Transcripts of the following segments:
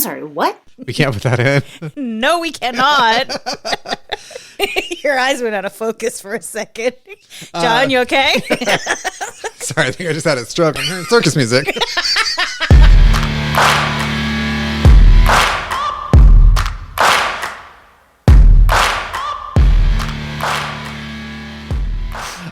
sorry, what? We can't put that in. No, we cannot. Your eyes went out of focus for a second. John, you okay? Sorry, I think I just had a stroke. I'm hearing circus music.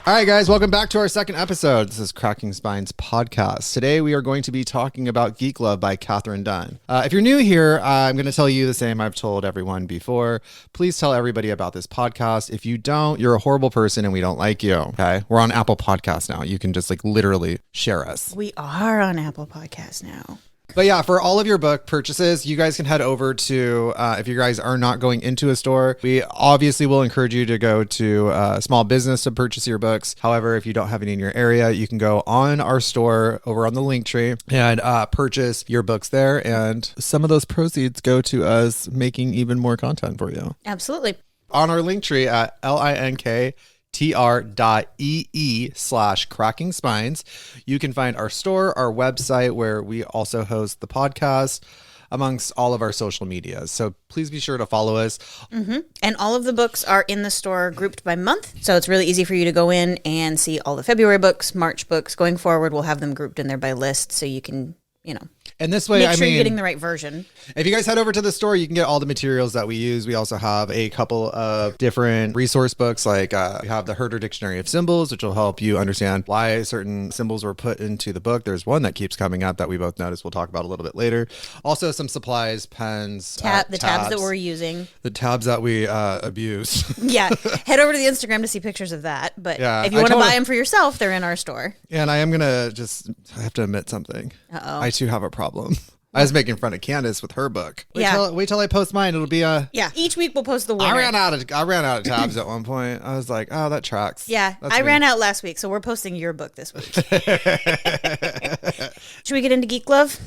All right, guys, welcome back to our second episode. This is Cracking Spines podcast. Today, we are going to be talking about Geek Love by Katherine Dunn. If you're new here, I'm going to tell you the same I've told everyone before. Please tell everybody about this podcast. If you don't, you're a horrible person and we don't like you, okay? We're on Apple Podcasts now. You can just literally share us. We are on Apple Podcasts now. But yeah, for all of your book purchases, you guys can head over to, if you guys are not going into a store, we obviously will encourage you to go to a small business to purchase your books. However, if you don't have any in your area, you can go on our store over on the link tree and purchase your books there. And some of those proceeds go to us making even more content for you. Absolutely. On our link tree at linktr.ee/cracking spines. You can find our store, our website, where we also host the podcast, amongst all of our social medias. So please be sure to follow us. Mm-hmm. And all of the books are in the store grouped by month. So it's really easy for you to go in and see all the February books, March books. Going forward, we'll have them grouped in there by list so you can, and this way, make sure you're getting the right version. If you guys head over to the store, you can get all the materials that we use. We also have a couple of different resource books, like we have the Herder Dictionary of Symbols, which will help you understand why certain symbols were put into the book. There's one that keeps coming up that we both noticed. We'll talk about a little bit later. Also, some supplies, pens, the tabs that we're using. The tabs that we abuse. Yeah. Head over to the Instagram to see pictures of that. But if you want to buy them for yourself, they're in our store. And I am going to I have to admit something. Uh-oh. I too have a problem. I was making fun of Candice with her book. Wait till I post mine. It'll be each week we'll post the winner. I ran out of tabs at one point. I was like, oh, that tracks. Yeah, I ran out last week, so we're posting your book this week. Should we get into Geek Love?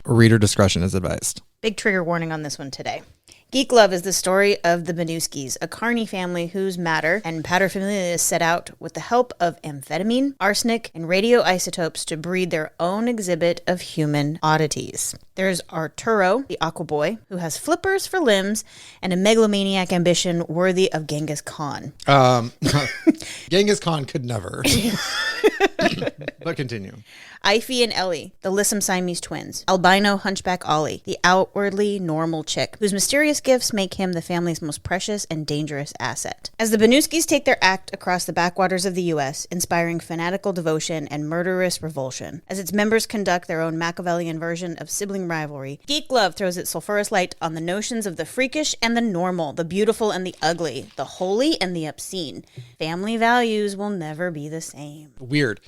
Reader discretion is advised. Big trigger warning on this one today. Geek Love is the story of the Binewskis, a carny family whose mater and paterfamilias set out with the help of amphetamine, arsenic, and radioisotopes to breed their own exhibit of human oddities. There's Arturo, the aqua boy, who has flippers for limbs and a megalomaniac ambition worthy of Genghis Khan. Genghis Khan could never. But continue. Ify and Ellie, the lissom Siamese twins. Albino hunchback Ollie, the outwardly normal chick, whose mysterious gifts make him the family's most precious and dangerous asset. As the Binewskis take their act across the backwaters of the U.S., inspiring fanatical devotion and murderous revulsion, as its members conduct their own Machiavellian version of sibling rivalry, Geek Love throws its sulphurous light on the notions of the freakish and the normal, the beautiful and the ugly, the holy and the obscene. Family values will never be the same. Weird.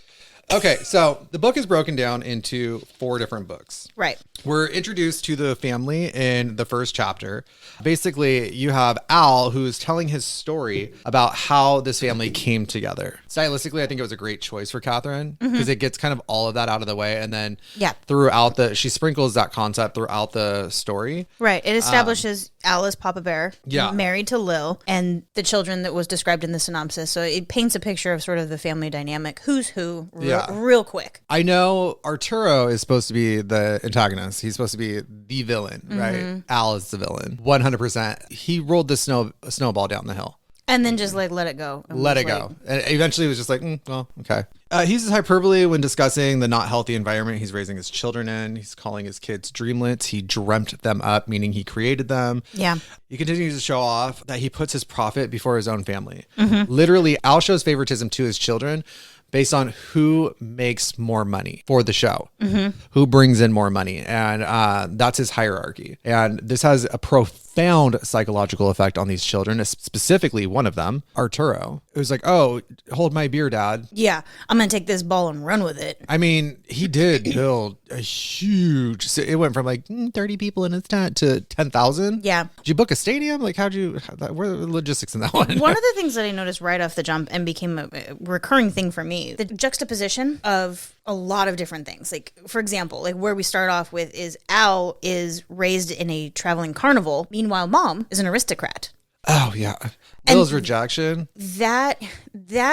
Okay, so the book is broken down into 4 different books. Right. We're introduced to the family in the first chapter. Basically, you have Al, who's telling his story about how this family came together. Stylistically, I think it was a great choice for Katherine because it gets kind of all of that out of the way. And then throughout she sprinkles that concept throughout the story. Right. It establishes Al as Papa Bear, married to Lil, and the children that was described in the synopsis. So it paints a picture of sort of the family dynamic, who's who, real quick. I know Arturo is supposed to be the antagonist. He's supposed to be the villain, right? Al is the villain. 100%. He rolled the snowball down the hill. And then just let it go. Let it go. And eventually it was just like, well, okay. He uses hyperbole when discussing the not healthy environment he's raising his children in. He's calling his kids dreamlets. He dreamt them up, meaning he created them. Yeah. He continues to show off that he puts his profit before his own family. Literally, Al shows favoritism to his children based on who makes more money for the show, who brings in more money. And that's his hierarchy. And this has a profound psychological effect on these children, specifically one of them, Arturo. It was like, oh, hold my beer, Dad. Yeah, I'm going to take this ball and run with it. I mean, he did build a huge, it went from like 30 people in his tent to 10,000. Yeah. Did you book a stadium? Like, where are the logistics in that one? One of the things that I noticed right off the jump and became a recurring thing for me, the juxtaposition of a lot of different things. Like, for example, like where we start off with is Al is raised in a traveling carnival. Meanwhile, Mom is an aristocrat. Oh, yeah. Bill's rejection. That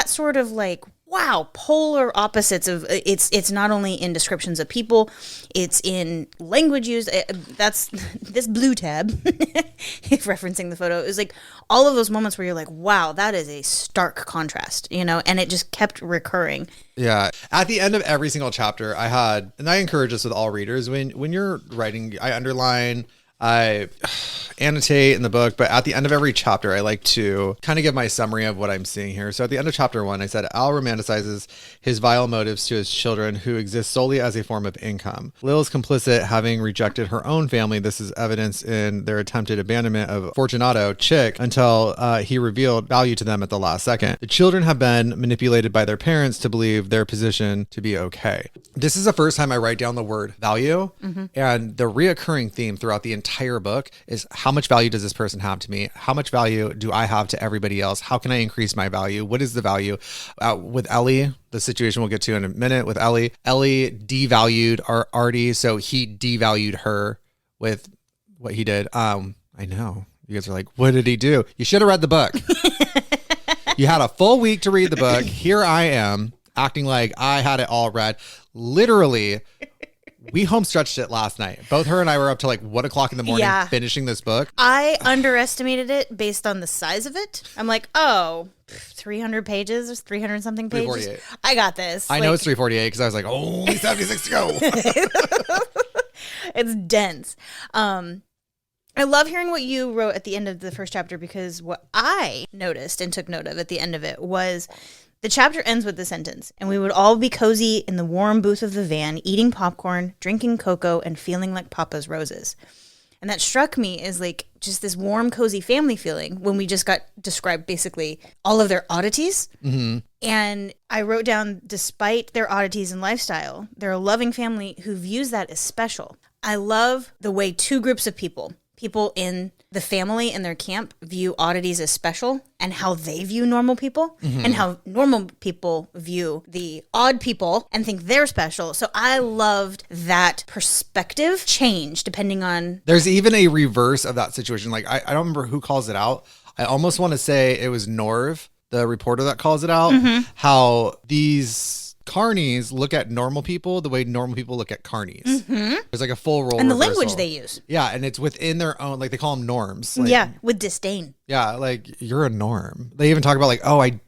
sort of like wow, polar opposites of it's not only in descriptions of people, it's in language used. That's this blue tab, if referencing the photo, is like all of those moments where you're like, wow, that is a stark contrast, and it just kept recurring. Yeah. At the end of every single chapter, I had, and I encourage this with all readers, when you're writing, I underline, I annotate in the book, but at the end of every chapter, I like to kind of give my summary of what I'm seeing here. So at the end of chapter 1, I said, Al romanticizes his vile motives to his children who exist solely as a form of income. Lil is complicit, having rejected her own family. This is evidenced in their attempted abandonment of Fortunato, Chick, until he revealed value to them at the last second. The children have been manipulated by their parents to believe their position to be okay. This is the first time I write down the word value, and the reoccurring theme throughout the entire book is how much value does this person have to me? How much value do I have to everybody else? How can I increase my value? What is the value? With Ellie, the situation we'll get to in a minute with Ellie devalued Artie, so he devalued her with what he did. I know. You guys are like, what did he do? You should have read the book. You had a full week to read the book. Here I am acting like I had it all read. Literally, we home stretched it last night. Both her and I were up to like 1 o'clock in the morning finishing this book. I underestimated it based on the size of it. I'm like, 300 pages or 300 something pages. 348. I got this. I know it's 348 because I was like, only 76 to go. It's dense. I love hearing what you wrote at the end of the first chapter, because what I noticed and took note of at the end of it was the chapter ends with the sentence, and we would all be cozy in the warm booth of the van, eating popcorn, drinking cocoa, and feeling like Papa's roses. And that struck me as like just this warm, cozy family feeling when we just got described basically all of their oddities. Mm-hmm. And I wrote down, despite their oddities and lifestyle, they're a loving family who views that as special. I love the way two groups of people in the family and their camp view oddities as special, and how they view normal people, and how normal people view the odd people and think they're special. So I loved that perspective change depending on... There's even a reverse of that situation. Like, I don't remember who calls it out. I almost want to say it was Norv, the reporter, that calls it out, how these carnies look at normal people the way normal people look at carnies. There's like a full role and the reversal. language they use. Yeah, and it's within their own, like they call them norms. Like, with disdain. Yeah, like you're a norm. They even talk about like, oh, I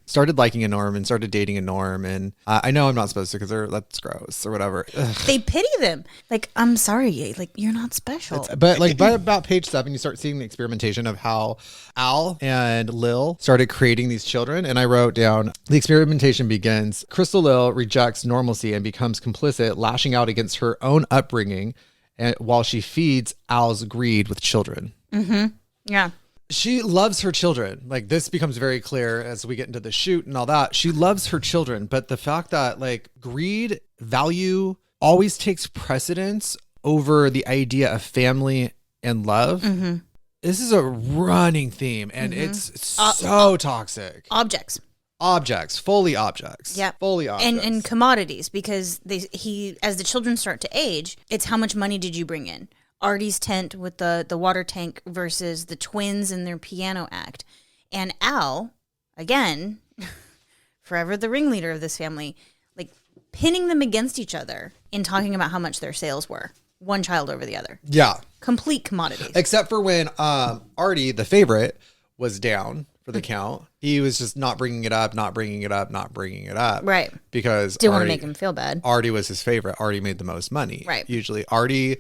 started liking a norm and started dating a norm, and I know I'm not supposed to because that's gross or whatever. Ugh. They pity them. Like, I'm sorry, like you're not special. But like by about page 7, you start seeing the experimentation of how Al and Lil started creating these children, and I wrote down the experimentation begins. Crystal Lil rejects normalcy and becomes complicit, lashing out against her own upbringing, and while she feeds Al's greed with children. Yeah. She loves her children. Like, this becomes very clear as we get into the shoot and all that. She loves her children, but the fact that like greed, value always takes precedence over the idea of family and love. This is a running theme, and it's so toxic. Objects, fully objects. Yeah. Fully objects. And commodities, because as the children start to age, it's how much money did you bring in? Artie's tent with the water tank versus the twins and their piano act. And Al, again, forever the ringleader of this family, like pinning them against each other in talking about how much their sales were. One child over the other. Yeah. Complete commodities. Except for when Artie, the favorite, was down for the count. He was just not bringing it up. Right. Because didn't want to make him feel bad. Artie was his favorite. Artie made the most money. Right. Usually Artie,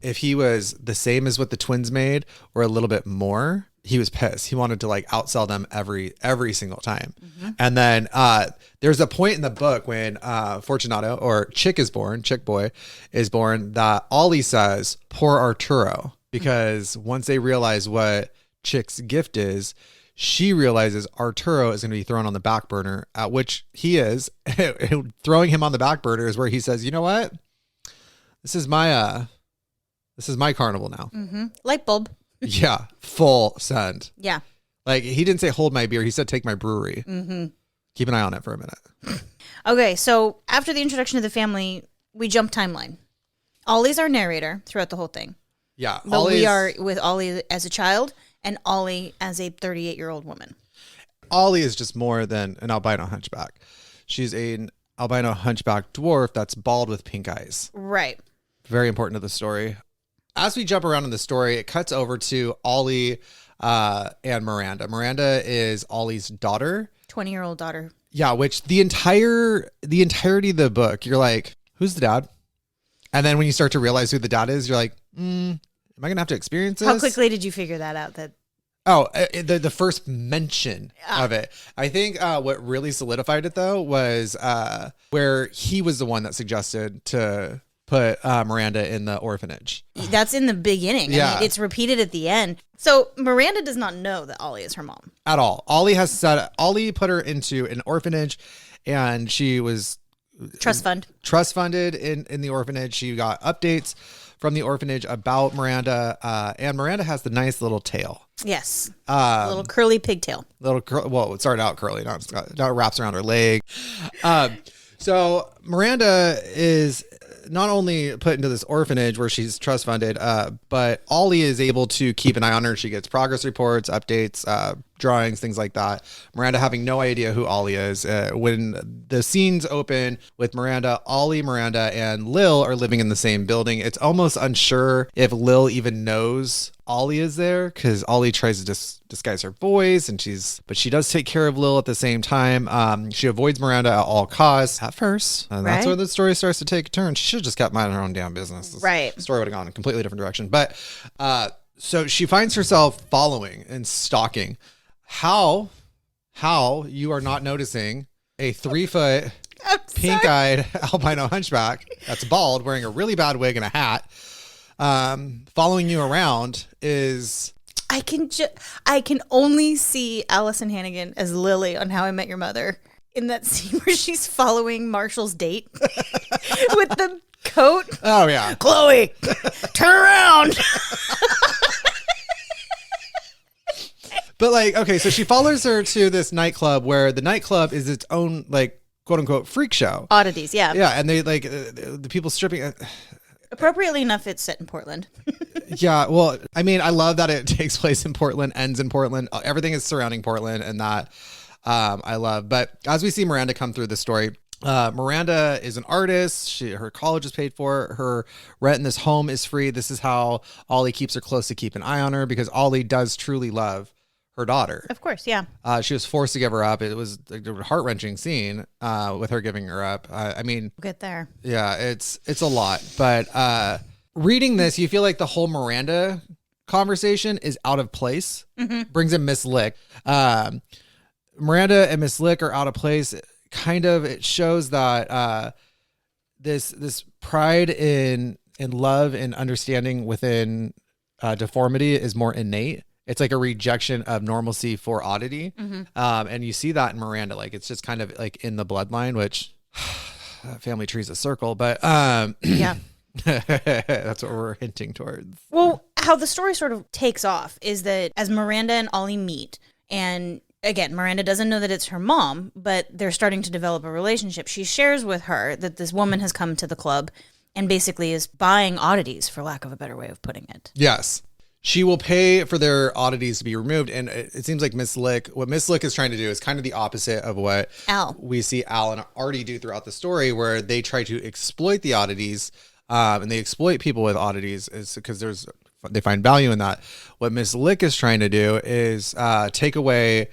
if he was the same as what the twins made or a little bit more, he was pissed. He wanted to like outsell them every single time. And then there's a point in the book when Fortunato, or Chick Boy is born, that Ollie says, poor Arturo, because once they realize what Chick's gift is, she realizes Arturo is going to be thrown on the back burner, at which he is. Throwing him on the back burner is where he says, you know what? This is my carnival now. Light bulb. Yeah. Full send. Yeah. Like, he didn't say hold my beer. He said take my brewery. Keep an eye on it for a minute. Okay. So after the introduction of the family, we jump timeline. Ollie's our narrator throughout the whole thing. Yeah. But we are with Ollie as a child and Ollie as a 38-year-old woman. Ollie is just more than an albino hunchback. She's an albino hunchback dwarf that's bald with pink eyes. Right. Very important to the story. As we jump around in the story, it cuts over to Ollie and Miranda. Miranda is Ollie's daughter. 20-year-old daughter. Yeah, which the entirety of the book, you're like, who's the dad? And then when you start to realize who the dad is, you're like, am I going to have to experience this? How quickly did you figure that out? The first mention of it. I think what really solidified it, though, was where he was the one that suggested to put Miranda in the orphanage. That's in the beginning. Yeah. I mean, it's repeated at the end. So Miranda does not know that Ollie is her mom. At all. Ollie put her into an orphanage, and she was trust funded in the orphanage. She got updates from the orphanage about Miranda, and Miranda has the nice little tail. Yes, a little curly pigtail. Well, it started out curly, now it wraps around her leg. So Miranda is not only put into this orphanage where she's trust funded, but Ollie is able to keep an eye on her. She gets progress reports, updates, drawings, things like that. Miranda having no idea who Ollie is. When the scenes open with Miranda, Ollie, Miranda, and Lil are living in the same building. It's almost unsure if Lil even knows Ollie is there, because Ollie tries to disguise her voice, but she does take care of Lil at the same time. She avoids Miranda at all costs at first, and that's where the story starts to take a turn. She should have just kept minding her own damn business. The story would have gone in a completely different direction. But so she finds herself following and stalking. How you are not noticing a 3-foot pink-eyed albino hunchback that's bald, wearing a really bad wig and a hat, following you around is... I can only see Allison Hannigan as Lily on How I Met Your Mother in that scene where she's following Marshall's date with the coat. Oh yeah, Chloe, turn around. But like, okay, so she follows her to this nightclub where the nightclub is its own like quote unquote freak show. Oddities, yeah. Yeah, and they like the people stripping. Appropriately enough, it's set in Portland. Yeah, well, I mean, I love that it takes place in Portland, ends in Portland. Everything is surrounding Portland, and that I love. But as we see Miranda come through the story, Miranda is an artist. Her college is paid for. Her rent in this home is free. This is how Ollie keeps her close to keep an eye on her, because Ollie does truly love her daughter. Of course, yeah. She was forced to give her up. It was a heart-wrenching scene with her giving her up. I mean, We'll get there. Yeah, it's a lot. But reading this, you feel like the whole Miranda conversation is out of place. Mm-hmm. Brings in Miss Lick. Miranda and Miss Lick are out of place. Kind of, it shows that this pride in love and understanding within deformity is more innate. It's like a rejection of normalcy for oddity. Mm-hmm. And you see that in Miranda. Like, it's just kind of like in the bloodline, which family tree's a circle, but yeah, that's what we're hinting towards. Well, how the story sort of takes off is that as Miranda and Ollie meet, and again, Miranda doesn't know that it's her mom, but they're starting to develop a relationship. She shares with her that this woman has come to the club and basically is buying oddities, for lack of a better way of putting it. Yes. She will pay for their oddities to be removed. And it seems like what Miss Lick is trying to do is kind of the opposite of what we see Al and Artie do throughout the story, where they try to exploit the oddities, and they exploit people with oddities is because they find value in that. What Miss Lick is trying to do is take away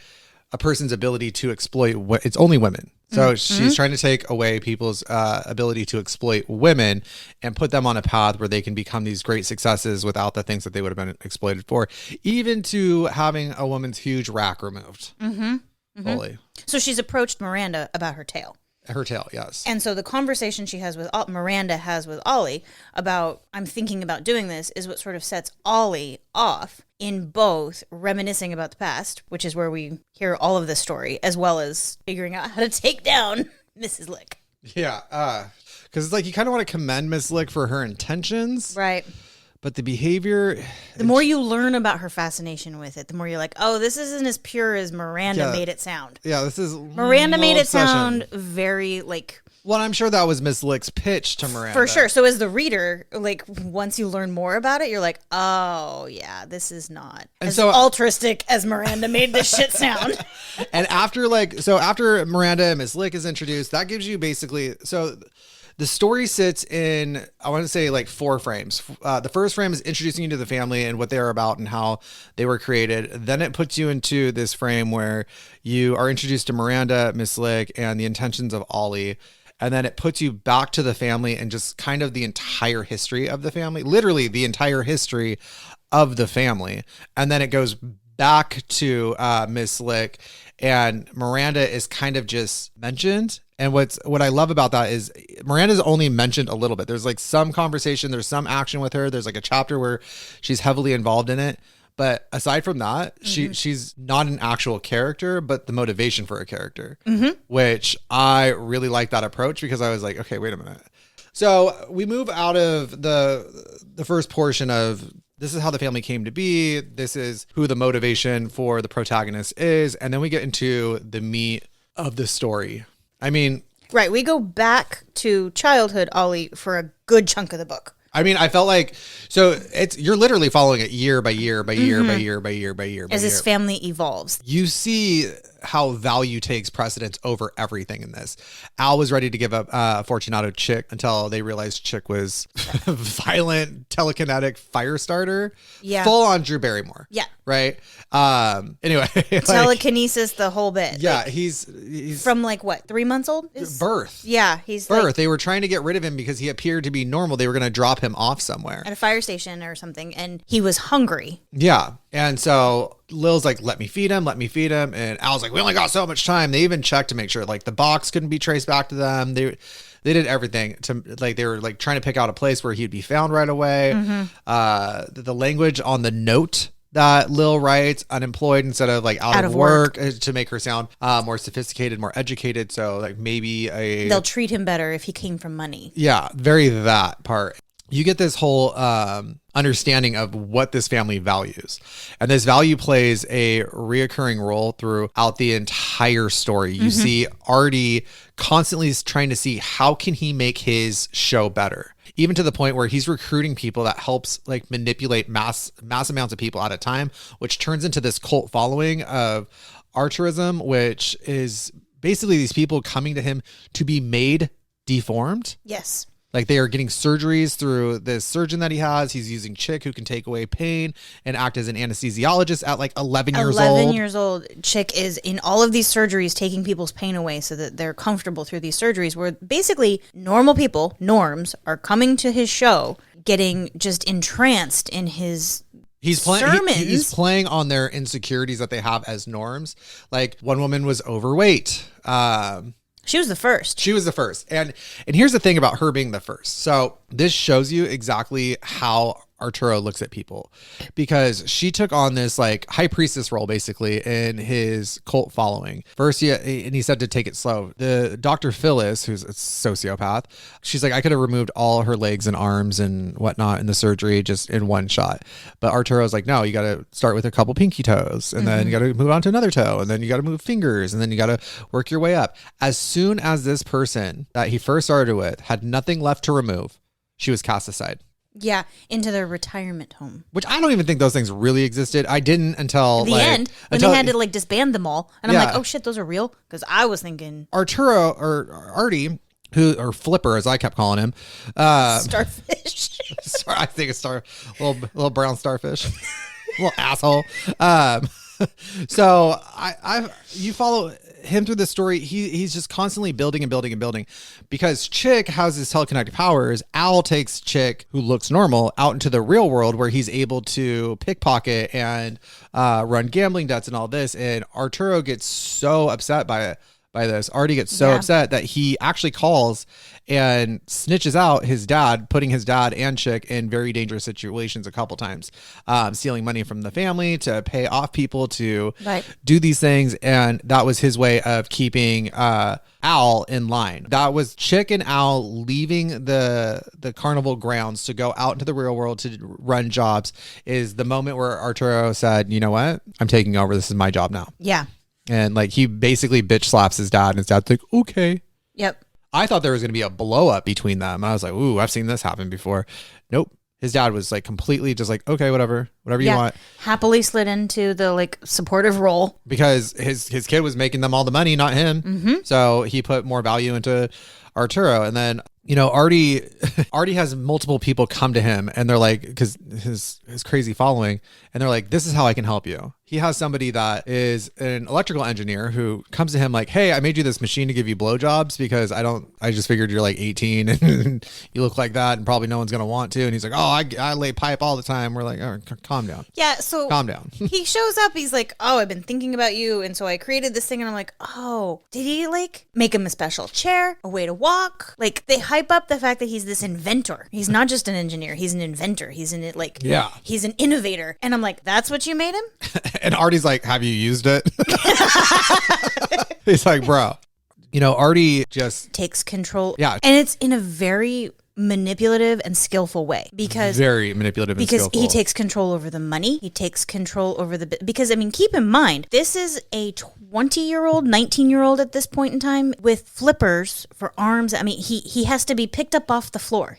a person's ability to exploit it's only women. So she's trying to take away people's ability to exploit women and put them on a path where they can become these great successes without the things that they would have been exploited for, even to having a woman's huge rack removed. Fully. So she's approached Miranda about her tail. Her tail, yes. And so the conversation Miranda has with Ollie about, I'm thinking about doing this, is what sort of sets Ollie off in both reminiscing about the past, which is where we hear all of this story, as well as figuring out how to take down Mrs. Lick. Yeah, because it's like you kind of want to commend Miss Lick for her intentions. Right. But the behavior... The more you learn about her fascination with it, the more you're like, oh, this isn't as pure as Miranda made it sound. Yeah, this is... Miranda made it sound very, like, Well, I'm sure that was Miss Lick's pitch to Miranda. For sure. So as the reader, like once you learn more about it, you're like, oh yeah, this is not as altruistic as Miranda made this shit sound. And after Miranda and Miss Lick is introduced, that gives you basically, so the story sits in, I want to say like 4 frames. The first frame is introducing you to the family and what they are about and how they were created. Then it puts you into this frame where you are introduced to Miranda, Miss Lick, and the intentions of Ollie. And then it puts you back to the family and just kind of the entire history of the family, literally the entire history of the family. And then it goes back to Miss Lick, and Miranda is kind of just mentioned. And what I love about that is Miranda's only mentioned a little bit. There's like some conversation, there's some action with her. There's like a chapter where she's heavily involved in it. But aside from that, she's not an actual character, but the motivation for a character, which I really like that approach, because I was like, okay, wait a minute. So we move out of the first portion of this is how the family came to be. This is who the motivation for the protagonist is. And then we get into the meat of the story. I mean, right. We go back to childhood Ollie for a good chunk of the book. I mean, I felt like, so you're literally following it year by year by year by year by year by year. As his family evolves. You see how value takes precedence over everything in this. Al was ready to give up Fortunato Chick until they realized Chick was violent, telekinetic fire starter. Yeah. Full on Drew Barrymore. Yeah. Right? Anyway. Telekinesis, the whole bit. Yeah, like, he's from like what, 3 months old? Birth. Yeah, he's birth. Like, they were trying to get rid of him because he appeared to be normal. They were going to drop him off somewhere. At a fire station or something, and he was hungry. Yeah. And so Lil's like, let me feed him. And Al's like, we only got so much time. They even checked to make sure like the box couldn't be traced back to them. They did everything to like, they were like trying to pick out a place where he'd be found right away. The language on the note that Lil writes, unemployed instead of like out of work, to make her sound more sophisticated, more educated. So like maybe they'll treat him better if he came from money. Yeah, very that part. You get this whole understanding of what this family values. And this value plays a reoccurring role throughout the entire story. You see Artie constantly trying to see how can he make his show better. Even to the point where he's recruiting people that helps like manipulate mass amounts of people at a time, which turns into this cult following of altruism, which is basically these people coming to him to be made deformed. Yes. Like they are getting surgeries through this surgeon that he has. He's using Chick, who can take away pain and act as an anesthesiologist at like 11 years old. 11 years old. Chick is in all of these surgeries taking people's pain away so that they're comfortable through these surgeries, where basically normal people, norms, are coming to his show, getting just entranced in his sermons. He's playing on their insecurities that they have as norms. Like one woman was overweight. She was the first. And here's the thing about her being the first. So this shows you exactly how Arturo looks at people, because she took on this like high priestess role basically in his cult following. First, he said to take it slow. The Dr. Phyllis, who's a sociopath, she's like, I could have removed all her legs and arms and whatnot in the surgery just in one shot. But Arturo's like, no, you got to start with a couple pinky toes, and then you got to move on to another toe, and then you got to move fingers, and then you got to work your way up. As soon as this person that he first started with had nothing left to remove, she was cast aside. Yeah, into their retirement home. Which I don't even think those things really existed. I didn't until the end, when they had to like disband them all. And I'm like, oh shit, those are real? Because I was thinking Arturo or Artie, or Flipper as I kept calling him. Starfish. I think it's little brown starfish. Little asshole. So you follow him through the story. He's just constantly building and building and building, because Chick has his telekinetic powers. Al takes Chick, who looks normal, out into the real world where he's able to pickpocket and run gambling debts and all this. And Arturo gets so upset by this. Artie gets so upset that he actually calls and snitches out his dad, putting his dad and Chick in very dangerous situations a couple times, stealing money from the family to pay off people to do these things. And that was his way of keeping Al in line. That was Chick and Al leaving the carnival grounds to go out into the real world to run jobs, is the moment where Arturo said, you know what? I'm taking over. This is my job now. Yeah. And like he basically bitch slaps his dad, and his dad's like, okay. Yep. I thought there was going to be a blow up between them. And I was like, ooh, I've seen this happen before. Nope. His dad was like completely just like, okay, whatever you want. Happily slid into the like supportive role. Because his kid was making them all the money, not him. Mm-hmm. So he put more value into Arturo. And then, Artie has multiple people come to him and they're like, because his crazy following, and they're like, this is how I can help you. He has somebody that is an electrical engineer who comes to him like, hey, I made you this machine to give you blowjobs because I just figured you're like 18 and you look like that and probably no one's going to want to. And he's like, oh, I lay pipe all the time. We're like, oh, calm down. Yeah. So calm down. He shows up. He's like, oh, I've been thinking about you. And so I created this thing. And I'm like, oh, did he like make him a special chair, a way to walk? Like they hype up the fact that he's this inventor. He's not just an engineer. He's an inventor. He's he's an innovator. And I'm like, that's what you made him? And Artie's like, have you used it? He's like, bro. Artie just takes control. Yeah. And it's in a very manipulative and skillful way because he takes control over the money. He takes control over because keep in mind, this is a 20-year-old, 19-year-old at this point in time with flippers for arms. He has to be picked up off the floor.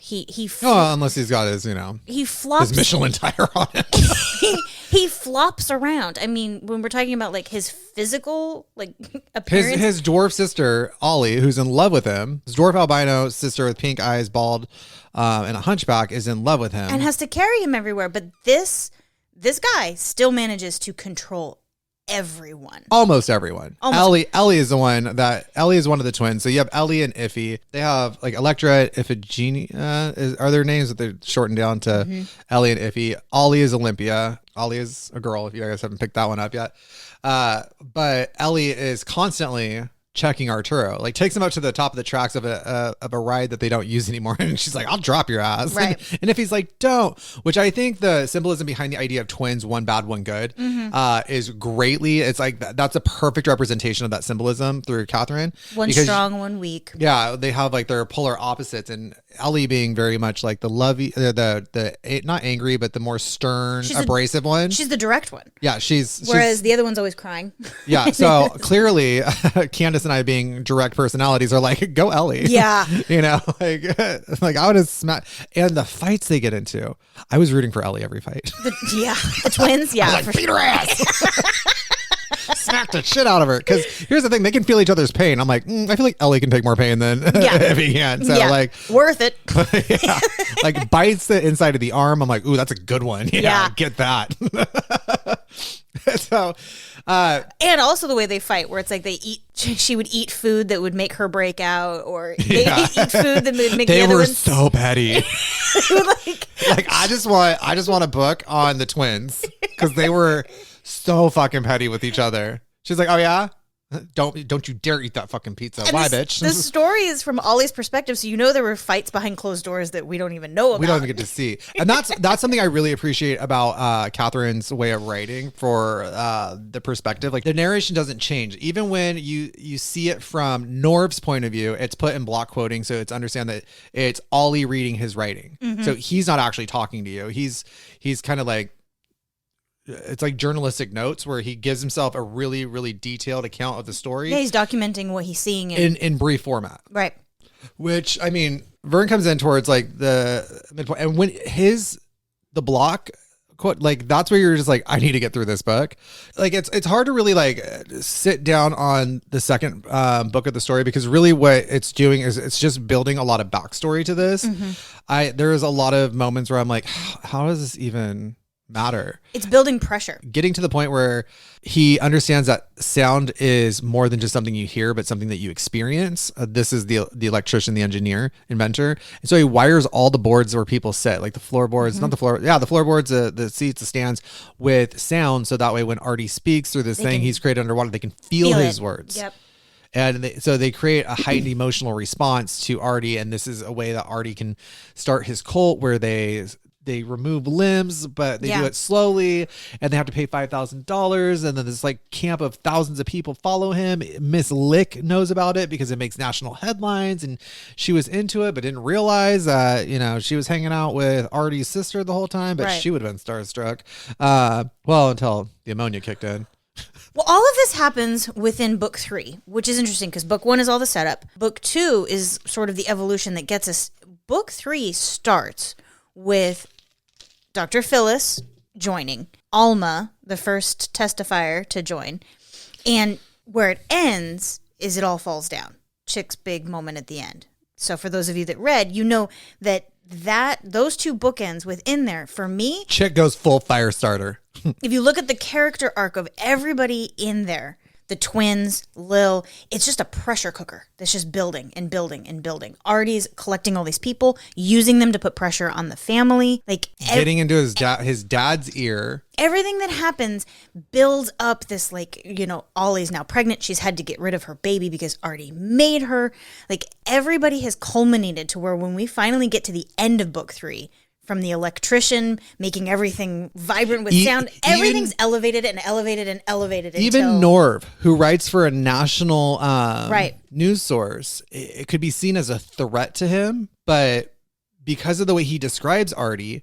Unless he's got his, he flops his Michelin tire on it. He flops around. When we're talking about like his physical like appearance, his dwarf sister Ollie, who's in love with him, his dwarf albino sister with pink eyes, bald, and a hunchback, is in love with him and has to carry him everywhere. But this guy still manages to control everyone. Almost everyone. Ellie is one of the twins. So you have Ellie and Iffy. They have like Electra, Iphigenia are their names that they're shortened down to Ellie and Iffy. Ollie is Olympia. Ollie is a girl, if you guys haven't picked that one up yet. But Ellie is constantly checking Arturo, like takes him up to the top of the tracks of a ride that they don't use anymore, and she's like, I'll drop your ass, right? And if he's like, don't, which I think the symbolism behind the idea of twins, one bad, one good, is greatly, it's like that's a perfect representation of that symbolism through Catherine. One strong, one weak. Yeah, they have like their polar opposites, and Ellie being very much like the lovey, the not angry, but the more stern, abrasive one. She's the direct one. Yeah, whereas the other one's always crying. Yeah, so clearly, Candice and I, being direct personalities, are like, go Ellie. Yeah, like I would have smacked. And the fights they get into, I was rooting for Ellie every fight. The twins. Yeah, I was like, beat her ass. Smack the shit out of her, because here's the thing, they can feel each other's pain. I'm like, I feel like Ellie can take more pain than if he can. So like, worth it. Yeah, like bites the inside of the arm. I'm like, ooh, that's a good one. Yeah. Get that. So and also the way they fight, where it's like she would eat food that would make her break out, or they eat food that would make the other ones so petty. like I just want a book on the twins, because they were so fucking petty with each other. She's like, oh yeah, don't you dare eat that fucking pizza. Why, bitch? The story is from Ollie's perspective, so there were fights behind closed doors that we don't even know about. We don't even get to see. And that's something I really appreciate about Catherine's way of writing for the perspective. Like the narration doesn't change. Even when you see it from Norv's point of view, it's put in block quoting, so it's understand that it's Ollie reading his writing. So he's not actually talking to you. He's kind of like, it's like journalistic notes where he gives himself a really, really detailed account of the story. Yeah, he's documenting what he's seeing in brief format. Right. Which, Vern comes in towards like the midpoint, and when the block quote, like that's where you're just like, I need to get through this book. Like it's hard to really like sit down on the second book of the story, because really what it's doing is it's just building a lot of backstory to this. There is a lot of moments where I'm like, how does this even matter? It's building pressure. Getting to the point where he understands that sound is more than just something you hear, but something that you experience. This is the electrician, the engineer, inventor. And so he wires all the boards where people sit, like the floorboards, not the floor. Yeah, the floorboards, the seats, the stands, with sound. So that way when Artie speaks through this thing he's created underwater, they can feel his words. Yep. And so they create a heightened emotional response to Artie. And this is a way that Artie can start his cult, where they remove limbs, but they do it slowly, and they have to pay $5,000. And then this like camp of thousands of people follow him. Miss Lick knows about it because it makes national headlines, and she was into it, but didn't realize that, she was hanging out with Artie's sister the whole time, but she would have been starstruck. Well, until the ammonia kicked in. Well, all of this happens within book 3, which is interesting because book 1 is all the setup. Book 2 is sort of the evolution that gets us. Book 3 starts with Dr. Phyllis joining, Alma, the first testifier to join, and where it ends is it all falls down. Chick's big moment at the end. So for those of you that read, you know that those 2 bookends within there, for me, Chick goes full fire starter. if you look at the character arc of everybody in there, the twins, Lil, it's just a pressure cooker that's just building and building and building. Artie's collecting all these people, using them to put pressure on the family. Like getting into his dad's ear. Everything that happens builds up this, like, Ollie's now pregnant. She's had to get rid of her baby because Artie made her. Like, everybody has culminated to where when we finally get to the end of book 3, from the electrician making everything vibrant with sound, everything's elevated and elevated and elevated. Even Norv, who writes for a national news source, it could be seen as a threat to him, but because of the way he describes Artie,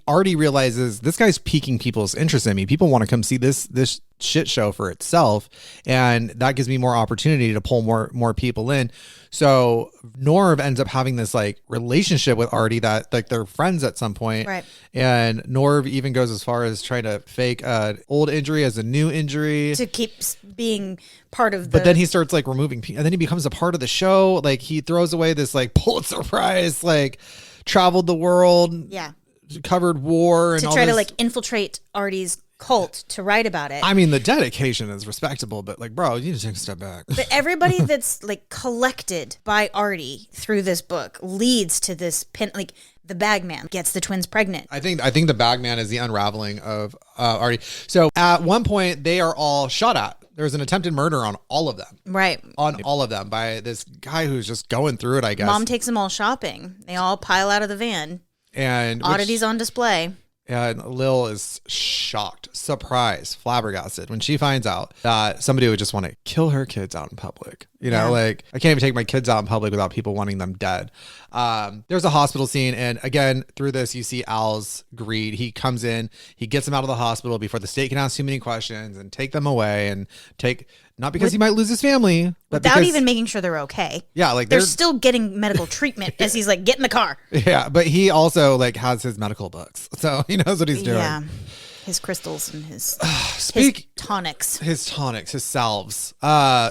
Artie realizes this guy's piquing people's interest in me. People want to come see this shit show for itself, and that gives me more opportunity to pull more people in. So Norv ends up having this like relationship with Artie that like they're friends at some point. Right. And Norv even goes as far as trying to fake an old injury as a new injury to keep being part of the. But then he starts like removing, and then he becomes a part of the show. Like he throws away this like Pulitzer Prize, like traveled the world, covered war, and to try to like infiltrate Artie's cult to write about it. I mean, the dedication is respectable, but like, bro, you need to take a step back. But everybody that's like collected by Artie through this book leads to this like the bagman gets the twins pregnant. I think the bagman is the unraveling of Artie. So at one point they are all shot at. There's an attempted murder on all of them. Right. On all of them by this guy who's just going through it, I guess. Mom takes them all shopping. They all pile out of the van. And oddities on display. And Lil is shocked, surprised, flabbergasted when she finds out that somebody would just want to kill her kids out in public. Like I can't even take my kids out in public without people wanting them dead. There's a hospital scene. And again, through this, you see Al's greed. He comes in, he gets them out of the hospital before the state can ask too many questions and take them away and not because he might lose his family, but without because, even making sure they're okay. Yeah, like they're still getting medical treatment as he's like, get in the car. Yeah, but he also like has his medical books, so he knows what he's doing. Yeah, his crystals and his tonics. His tonics, his salves.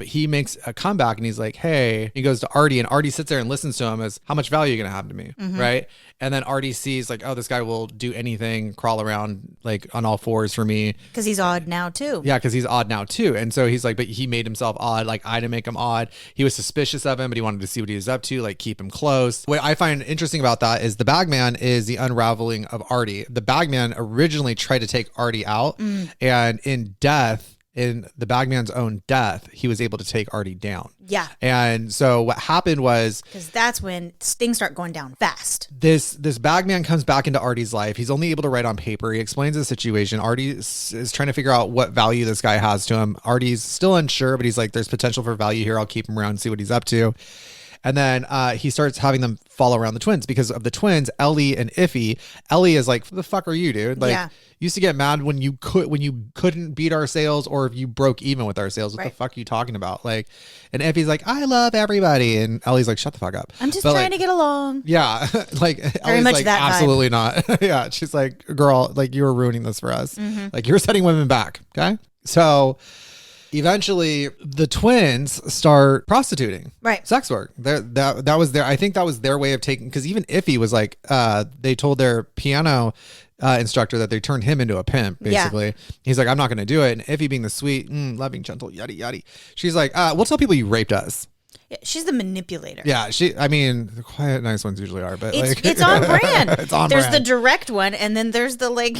He makes a comeback and he's like, hey, he goes to Artie and Artie sits there and listens to him as how much value are you going to have to me? Mm-hmm. Right. And then Artie sees like, oh, this guy will do anything, crawl around like on all fours for me. Because he's odd now too. Yeah, because he's odd now too. And so he's like, but he made himself odd. Like I didn't make him odd. He was suspicious of him, but he wanted to see what he was up to, like keep him close. What I find interesting about that is the bagman is the unraveling of Artie. The bagman originally tried to take Artie out and in the bagman's own death, he was able to take Artie down. Yeah. And so what happened was... because that's when things start going down fast. This bagman comes back into Artie's life. He's only able to write on paper. He explains the situation. Artie is trying to figure out what value this guy has to him. Artie's still unsure, but he's like, there's potential for value here. I'll keep him around and see what he's up to. And then he starts having them follow around the twins because of the twins, Ellie and Iffy. Ellie is like, the fuck are you, dude? Like, used to get mad when you couldn't beat our sales or if you broke even with our sales. What the fuck are you talking about? Like, and Iffy's like, I love everybody. And Ellie's like, shut the fuck up. I'm just trying to get along. Yeah. Like, very Ellie's much like, that absolutely vibe. not. Yeah. She's like, girl, like you were ruining this for us. Mm-hmm. Like you're setting women back. Okay. So eventually the twins start prostituting, sex work. That was their, I think that was their way of taking, because even Iffy was like, they told their piano instructor that they turned him into a pimp, basically. Yeah. He's like, I'm not going to do it. And Iffy being the sweet, loving, gentle, yaddy, yaddy. She's like, we'll tell people you raped us. Yeah, she's the manipulator. Yeah, I mean, the quiet, nice ones usually are, but it's on brand. It's on there's brand. The direct one, and then there's the like.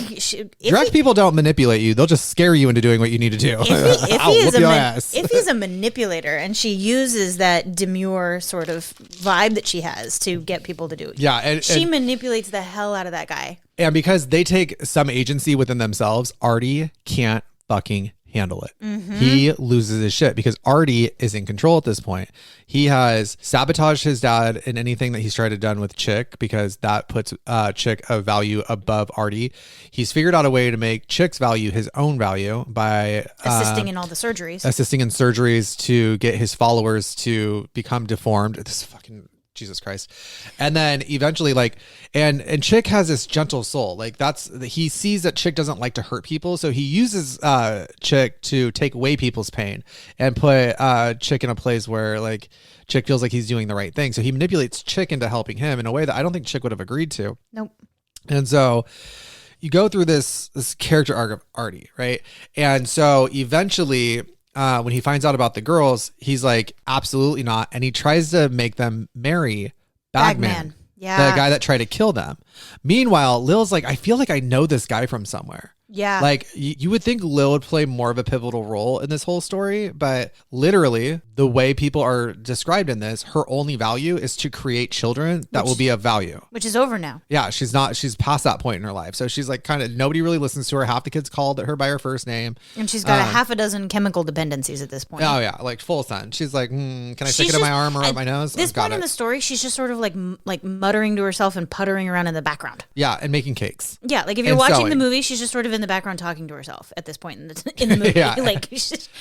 Direct people don't manipulate you; they'll just scare you into doing what you need to do. Iffy's a manipulator, and she uses that demure sort of vibe that she has to get people to do it. Yeah, and she manipulates the hell out of that guy. And because they take some agency within themselves, Artie can't fucking handle it. He loses his shit because Artie is in control at this point. He has sabotaged his dad in anything that he's tried to done with Chick because that puts Chick a value above Artie. He's figured out a way to make Chick's value his own value by assisting in all the surgeries. Assisting in surgeries to get his followers to become deformed. This is fucking Jesus Christ. And then eventually and Chick has this gentle soul. He sees that Chick doesn't like to hurt people. So he uses Chick to take away people's pain and put Chick in a place where Chick feels like he's doing the right thing. So he manipulates Chick into helping him in a way that I don't think Chick would have agreed to. Nope. And so you go through this character arc of Artie, right? And so eventually when he finds out about the girls, he's like, absolutely not. And he tries to make them marry Bagman. Yeah. The guy that tried to kill them. Meanwhile, Lil's like, I feel like I know this guy from somewhere. Yeah. Like you would think Lil would play more of a pivotal role in this whole story, but literally the way people are described in this, her only value is to create children that will be of value. Which is over now. Yeah, she's past that point in her life. So she's like kind of, nobody really listens to her. Half the kids called her by her first name. And she's got a half a dozen chemical dependencies at this point. Oh yeah, like full sun. She's like, can I stick it in my arm or up my nose? This point in the story, she's just sort of like muttering to herself and puttering around in the background. Yeah, and making cakes. Yeah, like if you're watching the movie, she's just sort of in the background talking to herself at this point in the movie. Yeah.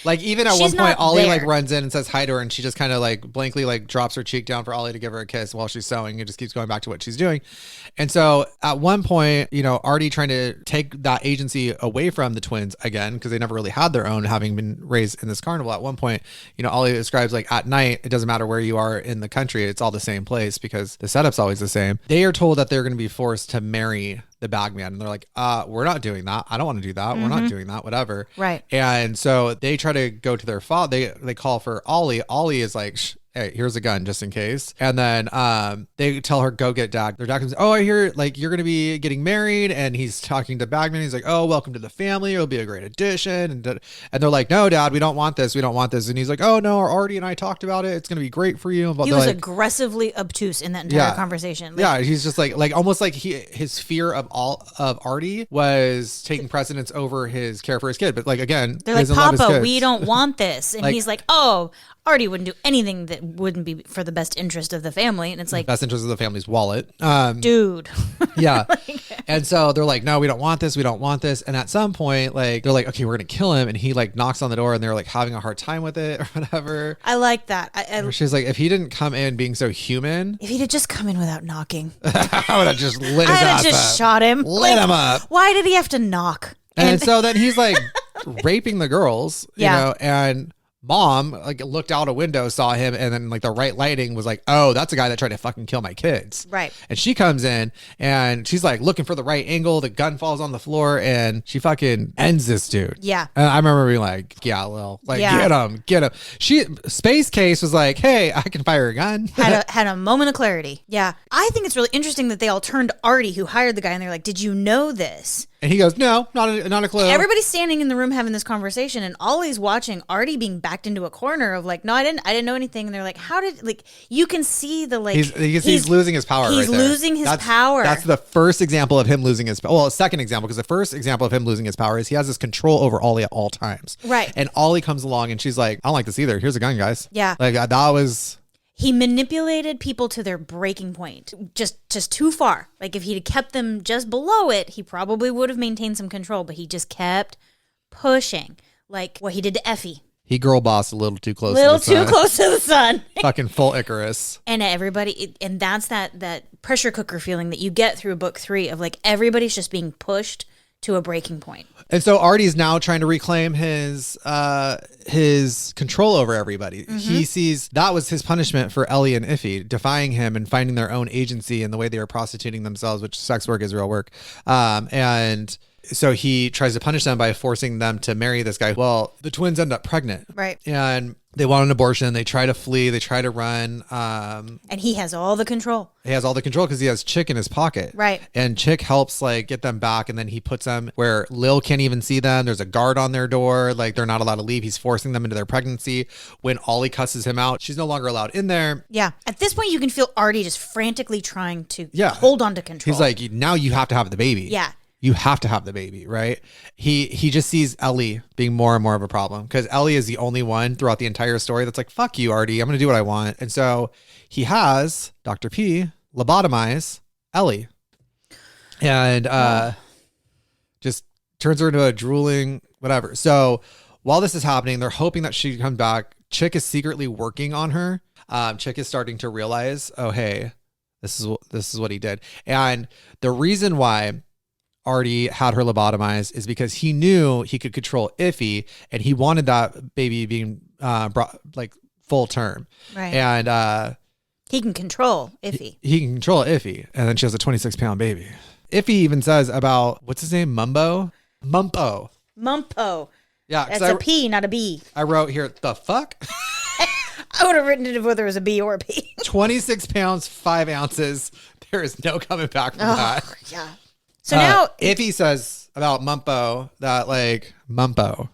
Like even at one point, Ollie runs in and says hi to her, and she just kind of blankly drops her cheek down for Ollie to give her a kiss while she's sewing, and just keeps going back to what she's doing. And so at one point, Artie trying to take that agency away from the twins again because they never really had their own, having been raised in this carnival. At one point, Ollie describes at night, it doesn't matter where you are in the country, it's all the same place because the setup's always the same. They are told that they're going to be forced to marry the Bagman, and they're like, we're not doing that. I don't want to do that. We're not doing that, whatever. Right. And so they try to go to their father. They call for Ollie. Ollie is like, hey, here's a gun just in case. And then they tell her, go get Dad. Their dad comes, oh, I hear you're going to be getting married. And he's talking to Bagman. He's like, oh, welcome to the family. It'll be a great addition. And they're like, no, Dad, we don't want this. We don't want this. And he's like, oh, no, Artie and I talked about it. It's going to be great for you. He was aggressively obtuse in that entire conversation. Yeah, he's just almost like his fear of Artie was taking precedence over his care for his kid. But again, they're like, Papa, we don't want this. And he's like, oh, Artie wouldn't do anything that wouldn't be for the best interest of the family. And it's like, best interest of the family's wallet. Dude. Yeah. And so they're like, no, we don't want this. We don't want this. And at some point, they're like, okay, we're going to kill him. And he knocks on the door, and they're having a hard time with it or whatever. I like that. She's like, if he didn't come in being so human. If he'd have just come in without knocking. I would have just lit his ass up. I would have just shot him. Lit him up. Why did he have to knock? And so then he's raping the girls, and Mom looked out a window, saw him, and then the right lighting was like, oh, that's a guy that tried to fucking kill my kids. Right. And she comes in and she's looking for the right angle. The gun falls on the floor and she fucking ends this dude. Yeah. And I remember being like, yeah, Lil, get him. Space Case was like, hey, I can fire a gun. had a moment of clarity. Yeah. I think it's really interesting that they all turned to Artie, who hired the guy, and they're like, did you know this? And he goes, no, not a clue. Everybody's standing in the room having this conversation, and Ollie's watching Artie being backed into a corner of no, I didn't know anything. And they're like, how did you can see the he's losing his power. He's right there. losing his power. That's the first example of him losing his power. Well, second example, because the first example of him losing his power is he has this control over Ollie at all times. Right. And Ollie comes along and she's like, I don't like this either. Here's a gun, guys. Yeah. That was. He manipulated people to their breaking point, just too far. If he'd kept them just below it, he probably would have maintained some control, but he just kept pushing. Like what he did to Effie. He girl bossed a little too close. Close to the sun. Fucking full Icarus. And everybody, and that's that pressure cooker feeling that you get through book 3 of everybody's just being pushed to a breaking point. And so Artie's now trying to reclaim his control over everybody. Mm-hmm. He sees that was his punishment for Ellie and Iffy, defying him and finding their own agency in the way they were prostituting themselves, which sex work is real work. And so he tries to punish them by forcing them to marry this guy. Well, the twins end up pregnant. Right. And they want an abortion. They try to flee. They try to run. And he has all the control. He has all the control because he has Chick in his pocket. Right. And Chick helps get them back. And then he puts them where Lil can't even see them. There's a guard on their door. They're not allowed to leave. He's forcing them into their pregnancy. When Ollie cusses him out, she's no longer allowed in there. Yeah. At this point, you can feel Artie just frantically trying to hold on to control. He's like, now you have to have the baby. Yeah. you have to have the baby, right? He just sees Ellie being more and more of a problem because Ellie is the only one throughout the entire story that's like, fuck you, Artie. I'm going to do what I want. And so he has Dr. P lobotomize Ellie and just turns her into a drooling whatever. So while this is happening, they're hoping that she comes back. Chick is secretly working on her. Chick is starting to realize, oh, hey, this is what he did. And the reason why Artie had her lobotomized is because he knew he could control Iffy, and he wanted that baby being brought like full term. Right. And he can control Iffy. He can control Iffy, and then she has a 26-pound baby. Iffy even says about what's his name, Mumpo. Yeah, that's a P, not a B. I wrote here, the fuck. I would have written it whether it was a B or a P. 26 pounds, 5 ounces. There is no coming back from that. Yeah. So now, Iffy says about Mumpo that like Mumpo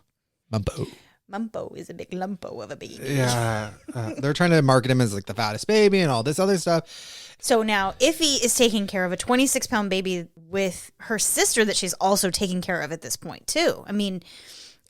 is a big lumpo of a baby. Yeah, they're trying to market him as like the fattest baby and all this other stuff. So now Iffy is taking care of a 26-pound baby with her sister that she's also taking care of at this point too. I mean,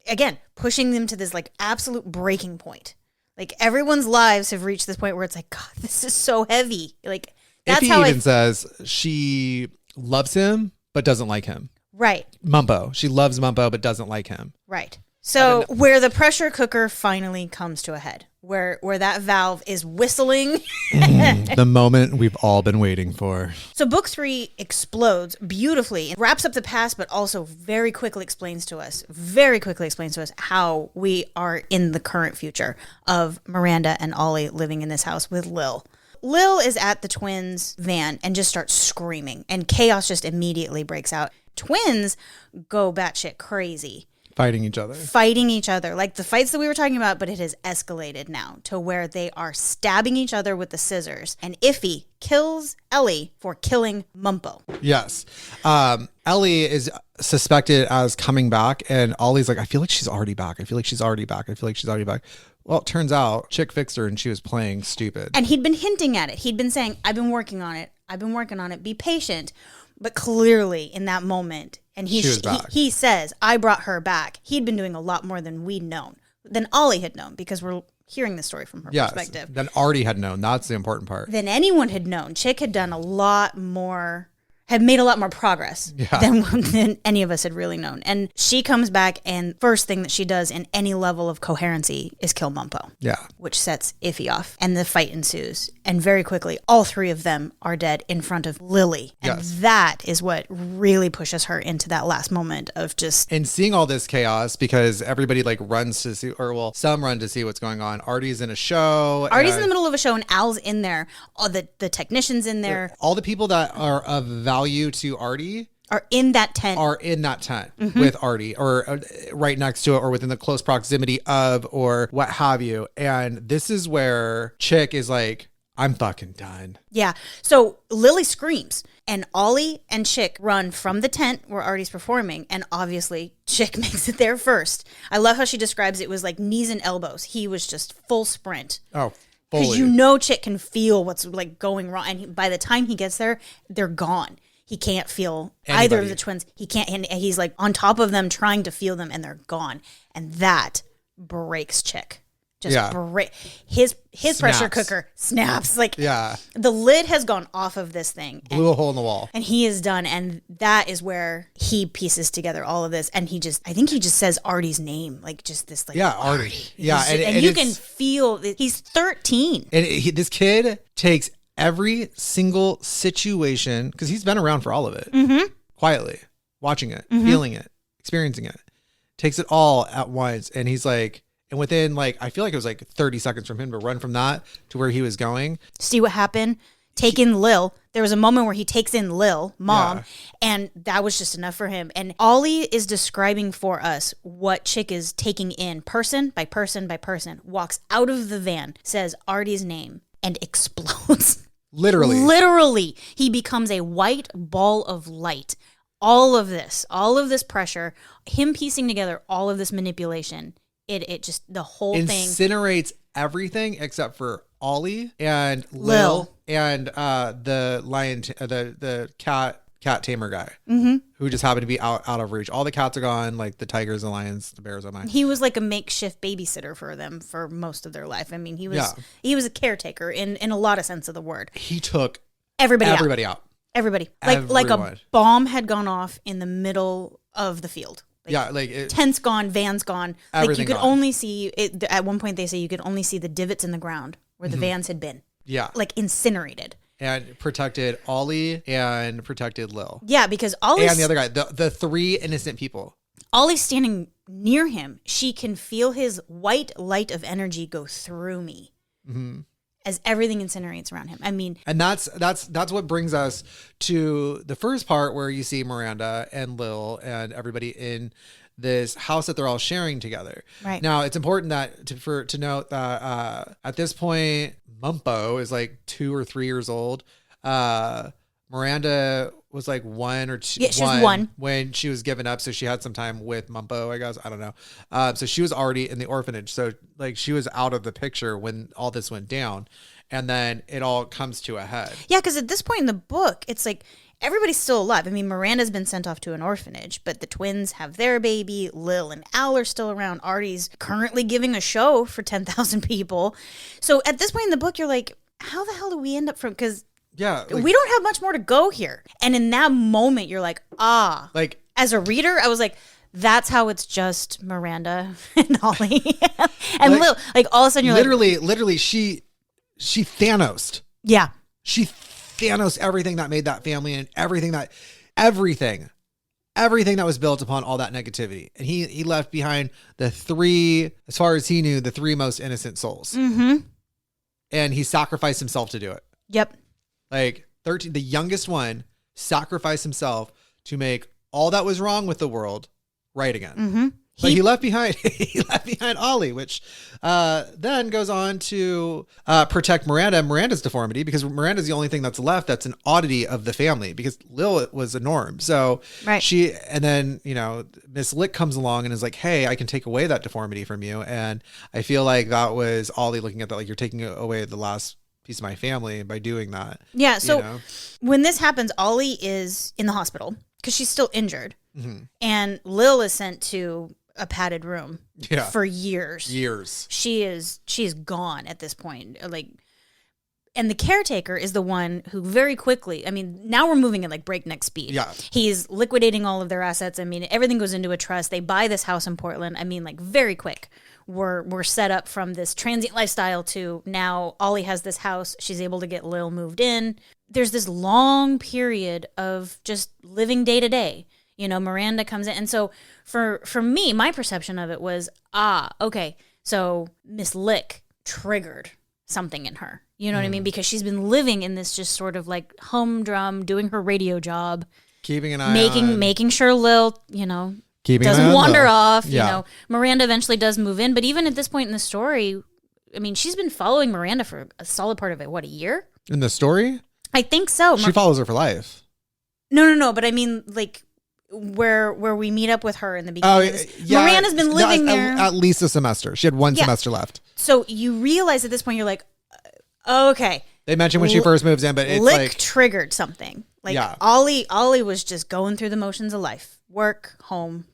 again, pushing them to this like absolute breaking point. Like everyone's lives have reached this point where it's like, God, this is so heavy. Like that's Iffy how even says she loves him but doesn't like him. Right. Mumpo. She loves Mumpo but doesn't like him. Right. So where the pressure cooker finally comes to a head, where that valve is whistling. The moment we've all been waiting for. So book 3 explodes beautifully. It wraps up the past, but also very quickly explains to us how we are in the current future of Miranda and Ollie living in this house with Lil. Lil is at the twins' van and just starts screaming, and chaos just immediately breaks out. Twins go batshit crazy. Fighting each other. Like the fights that we were talking about, but it has escalated now to where they are stabbing each other with the scissors. And Iffy kills Ellie for killing Mumpo. Yes. Ellie is suspected as coming back, and Ollie's like, I feel like she's already back. Well, it turns out Chick fixed her and she was playing stupid. And he'd been hinting at it. He'd been saying, I've been working on it. Be patient. But clearly in that moment, and he says, I brought her back. He'd been doing a lot more than Ollie had known, because we're hearing the story from her perspective. Than Artie had known. That's the important part. Than anyone had known. Chick had done had made a lot more progress than any of us had really known. And she comes back, and first thing that she does in any level of coherency is kill Mumpo. Yeah. Which sets Iffy off, and the fight ensues. And very quickly, all 3 of them are dead in front of Lily. And that is what really pushes her into that last moment of just... And seeing all this chaos, because everybody like runs to see, some run to see what's going on. Artie's in a show. Artie's in the middle of a show, and Al's in there. All the technicians in there. All the people that are of value to Artie are in that tent with Artie, or right next to it, or within the close proximity of, or what have you. And this is where Chick is like, I'm fucking done. Yeah. So Lily screams, and Ollie and Chick run from the tent where Artie's performing, and obviously Chick makes it there first. I love how she describes it was like knees and elbows. He was just full sprint. Oh, because Chick can feel what's like going wrong, and by the time he gets there, they're gone. He can't feel either of the twins. He can't, and he's like on top of them trying to feel them, and they're gone. And that breaks Chick. His pressure cooker snaps. Like the lid has gone off of this thing. Blew a hole in the wall. And he is done. And that is where he pieces together all of this. And I think he just says Artie's name. Like just this like Artie. Yeah. And you can feel he's 13. And this kid takes every single situation, because he's been around for all of it, quietly watching it, feeling it, experiencing it, takes it all at once. And he's like, and within like, I feel like it was like 30 seconds from him to run from that to where he was going. See what happened? Take in Lil. There was a moment where he takes in Lil, mom, and that was just enough for him. And Ollie is describing for us what Chick is taking in person by person by person, walks out of the van, says Artie's name, and explodes. Literally, he becomes a white ball of light. All of this pressure, him piecing together all of this manipulation, it just, the whole thing incinerates everything except for Ollie and Lil and the lion, the cat cat tamer guy who just happened to be out of reach. All the cats are gone, like the tigers, the lions, the bears are mine. He was like a makeshift babysitter for them for most of their life. I mean, he was a caretaker in a lot of sense of the word. He took everybody out. Everybody. Like a bomb had gone off in the middle of the field. Tents gone, vans gone. Like you could only see it. At one point, they say you could only see the divots in the ground where the vans had been. Yeah, like incinerated. And protected Ollie and protected Lil. Yeah, because Ollie's and the other guy, the three innocent people. Ollie's standing near him. She can feel his white light of energy go through me. As everything incinerates around him. I mean, and that's what brings us to the first part where you see Miranda and Lil and everybody in this house that they're all sharing together. Right. Now, it's important that to note that at this point, Mumpo is like 2 or 3 years old. Miranda was like 1 or 2. Yeah, she was 1 when she was given up, so she had some time with Mumpo, I guess. I don't know. So she was already in the orphanage, so like she was out of the picture when all this went down, and then it all comes to a head. Yeah, because at this point in the book, it's like everybody's still alive. I mean, Miranda's been sent off to an orphanage, but the twins have their baby. Lil and Al are still around. Artie's currently giving a show for 10,000 people. So at this point in the book, you're like, how the hell do we end up from? Because yeah, we don't have much more to go here. And in that moment, you're like, like as a reader, I was like, that's how it's just Miranda and Ollie and Lil. Like all of a sudden, you're literally, she Thanos'd. Yeah, she Thanos everything that made that family and everything that was built upon all that negativity. And he left behind the 3, as far as he knew, the 3 most innocent souls. And he sacrificed himself to do it. Yep. Like 13, the youngest one sacrificed himself to make all that was wrong with the world right again. But he left behind Ollie, which then goes on to protect Miranda's deformity, because Miranda's the only thing that's left that's an oddity of the family, because Lil was a norm. So and then, Miss Lick comes along and is like, hey, I can take away that deformity from you. And I feel like that was Ollie looking at that, like, you're taking away the last piece of my family by doing that. Yeah. So when this happens, Ollie is in the hospital because she's still injured. And Lil is sent to a padded room for years. She is gone at this point. Like, and the caretaker is the one who very quickly, I mean, now we're moving at like breakneck speed. Yeah. He's liquidating all of their assets. I mean, everything goes into a trust. They buy this house in Portland. I mean, like very quick. We're set up from this transient lifestyle to now Ollie has this house. She's able to get Lil moved in. There's this long period of just living day to day. Miranda comes in. And so for me, my perception of it was, okay, so Miss Lick triggered something in her. You know what I mean? Because she's been living in this just sort of like humdrum, doing her radio job. Keeping an eye making sure Lil, doesn't wander off. Miranda eventually does move in. But even at this point in the story, I mean, she's been following Miranda for a solid part of it. What, a year? In the story? I think so. She follows her for life. No. But I mean, like, where we meet up with her in the beginning. Miranda's been living there at least a semester. She had 1 semester left. So you realize at this point, you're like, okay. They mentioned when she first moves in, but it's Lick triggered something. Like Ollie was just going through the motions of life. Work, home,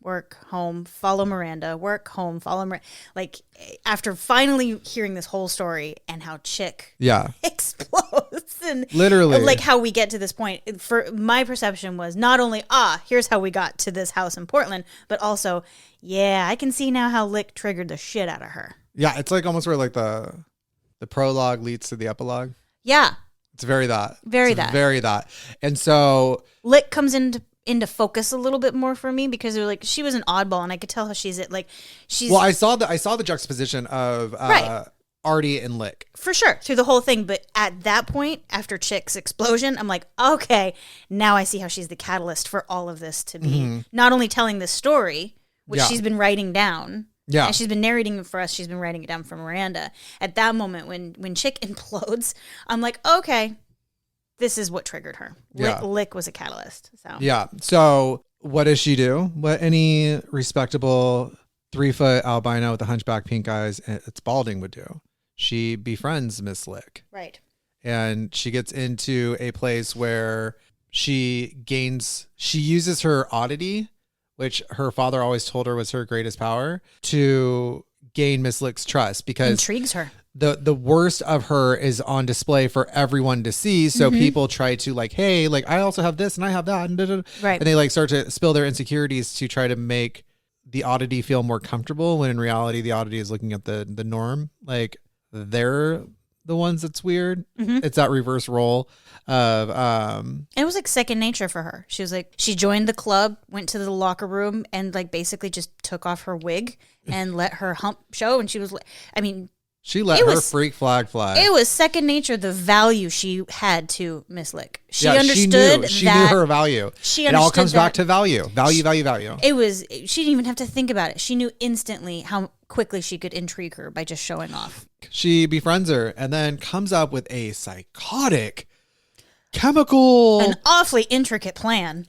follow Miranda, work, home, follow Miranda. Like, after finally hearing this whole story and how Chick explodes and literally like how we get to this point, for my perception was not only, here's how we got to this house in Portland, but also, I can see now how Lick triggered the shit out of her. Yeah, it's like almost where like the prologue leads to the epilogue. Yeah. It's very that. Very that. And so Lick comes into focus a little bit more for me, because they're like, she was an oddball, and I could tell how she's well, I saw the juxtaposition of Artie and Lick for sure through the whole thing, but at that point after Chick's explosion, I'm like, okay, now I see how she's the catalyst for all of this to be not only telling this story, which she's been writing down. Yeah. And she's been narrating it for us. She's been writing it down for Miranda. At that moment when Chick implodes, I'm like, okay, this is what triggered her. Lick was a catalyst. So So what does she do? What any respectable 3-foot albino with a hunchback pink eyes, it's balding, would do? She befriends Miss Lick. Right. And she gets into a place where she uses her oddity, which her father always told her was her greatest power, to gain Miss Lick's trust, because intrigues her. The worst of her is on display for everyone to see. So people try to like, hey, like I also have this and I have that. And Right. And they like start to spill their insecurities to try to make the oddity feel more comfortable, when in reality, the oddity is looking at the norm. Like they're the ones that's weird. It's that reverse role of, It was like second nature for her. She was like, she joined the club, went to the locker room, and like basically just took off her wig and let her hump show. And she was like, I mean, she let her freak flag fly. it was second nature, the value she had to Miss Lick. She Yeah, understood she knew her value. It all comes back to value. Value. It was, she didn't even have to think about it. She knew instantly how quickly she could intrigue her by just showing off. She befriends her and then comes up with a psychotic chemical. An awfully intricate plan.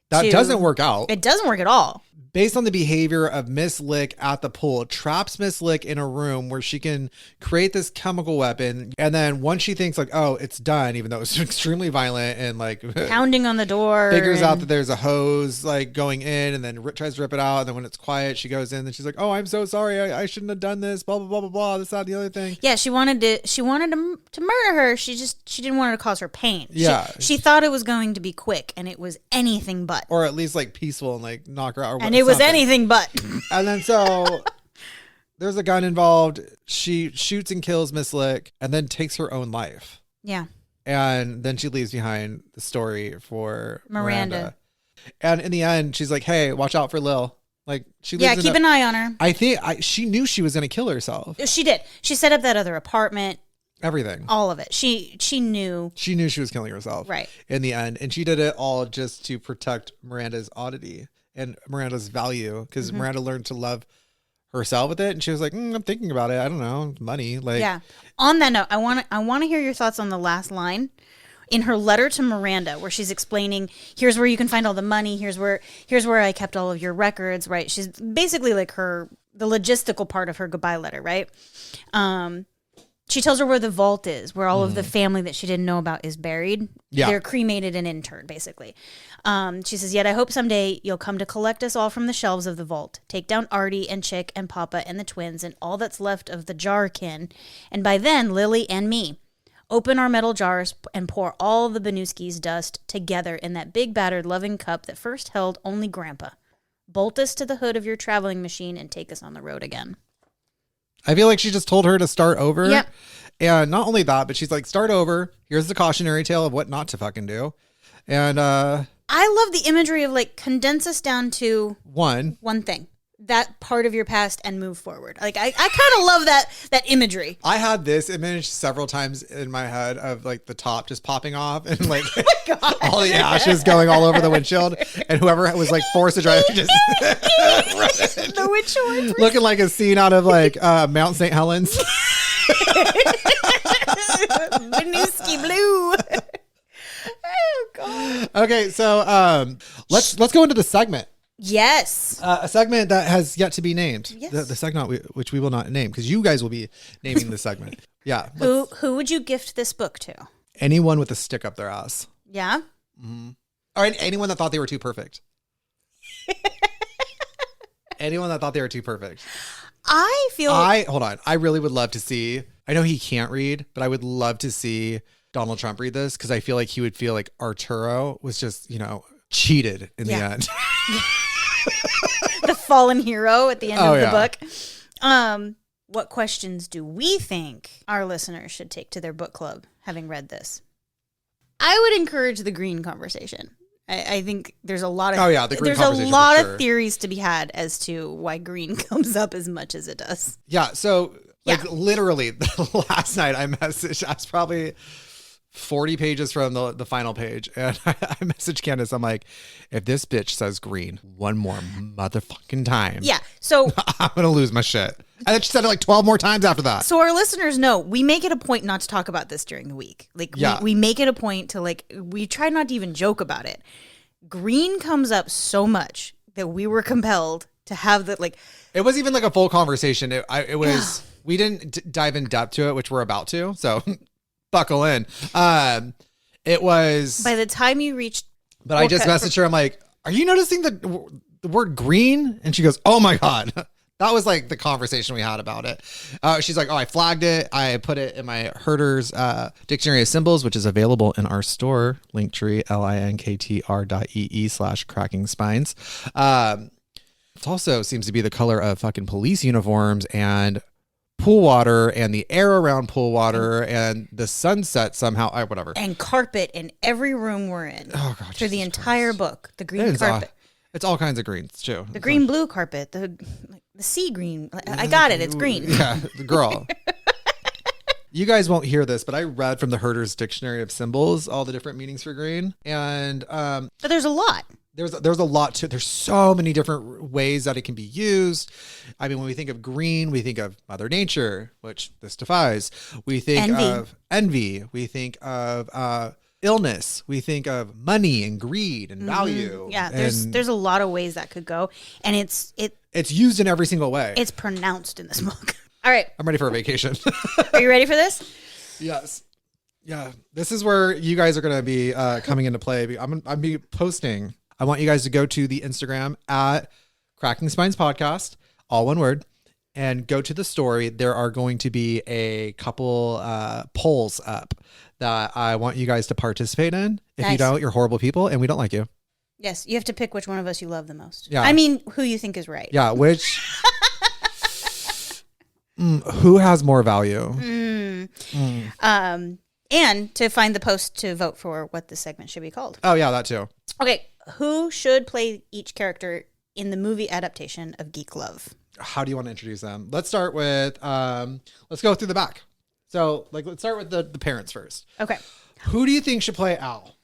That doesn't work out. It doesn't work at all. Based on the behavior of Miss Lick at the pool, traps Miss Lick in a room where she can create this chemical weapon. And then once she thinks like, oh, it's done, even though it's extremely violent and like Pounding on the door. figures out that there's a hose like going in, and then tries to rip it out. And then when it's quiet, she goes in and she's like, oh, I'm so sorry. I shouldn't have done this. Blah, blah, blah, blah, blah. This, that, the other thing. Yeah, she wanted to murder her. She didn't want her to cause her pain. Yeah. She thought it was going to be quick, and it was anything but. Or at least like peaceful and like knock her out. And it was anything but. And then so there's a gun involved. She shoots and kills Miss Lick and then takes her own life. Yeah. And then she leaves behind the story for Miranda. And in the end, she's like, hey, watch out for Lil. Like she lives keep an eye on her. I think she knew she was going to kill herself. She did. She set up that other apartment. Everything. All of it. She knew. She knew she was killing herself. Right. In the end. And she did it all just to protect Miranda's oddity and Miranda's value, because Miranda learned to love herself with it, and she was like, I'm thinking about it. I don't know, money. Like, yeah. On that note, I want to hear your thoughts on the last line in her letter to Miranda, where she's explaining, here's where you can find all the money. Here's where I kept all of your records. Right. She's basically like the logistical part of her goodbye letter. Right. She tells her where the vault is, where all of the family that she didn't know about is buried. Yeah. They're cremated and interred, basically. She says, yet I hope someday you'll come to collect us all from the shelves of the vault. Take down Artie and Chick and Papa and the twins and all that's left of the jar kin. And by then, Lily and me. Open our metal jars and pour all the Binewski's dust together in that big battered loving cup that first held only Grandpa. Bolt us to the hood of your traveling machine and take us on the road again. I feel like she just told her to start over. Yep. And not only that, but she's like, start over. Here's the cautionary tale of what not to fucking do. And I love the imagery of like condense us down to one thing. That part of your past and move forward. Like I kind of love that imagery. I had this image several times in my head of like the top just popping off and like all the ashes going all over the windshield, and whoever was like forced to drive just The windshield looking like a scene out of like Mount St. Helens. Binewski blue. Oh god. Okay, so let's go into the segment. Yes. A segment that has yet to be named. Yes. The segment which we will not name, because you guys will be naming the segment. Yeah. Who would you gift this book to? Anyone with a stick up their ass. Yeah. Or anyone that thought they were too perfect. Anyone that thought they were too perfect. Hold on. I really would love to see, I know he can't read, but I would love to see Donald Trump read this, because I feel like he would feel like Arturo was just, cheated in the end. The fallen hero at the end of the book. What questions do we think our listeners should take to their book club having read this? I would encourage the green conversation. I think there's a lot of of theories to be had as to why green comes up as much as it does. Yeah, so literally last night I was probably 40 pages from the final page, and I messaged Candice. I'm like, if this bitch says green one more motherfucking time, so I'm gonna lose my shit. And then she said it like 12 more times after that. So our listeners know we make it a point not to talk about this during the week. Like we make it a point to we try not to even joke about it. Green comes up so much that we were compelled to have that. It was even like a full conversation. It was. We didn't dive in depth to it, which we're about to. So. Buckle in. It was by the time you reached But I just messaged her. I'm like, are you noticing the word green? And she goes, oh my God. That was like the conversation we had about it. She's like, oh, I flagged it. I put it in my Herder's Dictionary of Symbols, which is available in our store, Linktree, linktr.ee/cracking spines. It also seems to be the color of fucking police uniforms and pool water and the air around pool water and the sunset somehow. Whatever. And carpet in every room we're in. Oh, God. Through the entire book. The green carpet. It's all kinds of greens, too. The green-blue carpet. The sea green. I got it. It's green. Yeah, girl. You guys won't hear this, but I read from the Herder's Dictionary of Symbols all the different meanings for green. And but there's a lot. There's a lot to. There's so many different ways that it can be used. I mean, when we think of green, we think of Mother Nature, which this defies. We think of envy. We think of illness. We think of money and greed and value. Yeah, there's a lot of ways that could go, and it's used in every single way. It's pronounced in this book. All right, I'm ready for a vacation. Are you ready for this? Yes. Yeah, this is where you guys are going to be coming into play. I'm be posting. I want you guys to go to the Instagram at Cracking Spines Podcast, all one word, and go to the story. There are going to be a couple polls up that I want you guys to participate in. If you don't, you're horrible people and we don't like you. Yes, you have to pick which one of us you love the most. Yeah. I mean, who you think is right. Yeah, which... who has more value? And to find the post to vote for what the segment should be called. Oh, yeah, that too. Okay, who should play each character in the movie adaptation of Geek Love? How do you want to introduce them? Let's start with, let's go through the back. So, let's start with the parents first. Okay. Who do you think should play Al?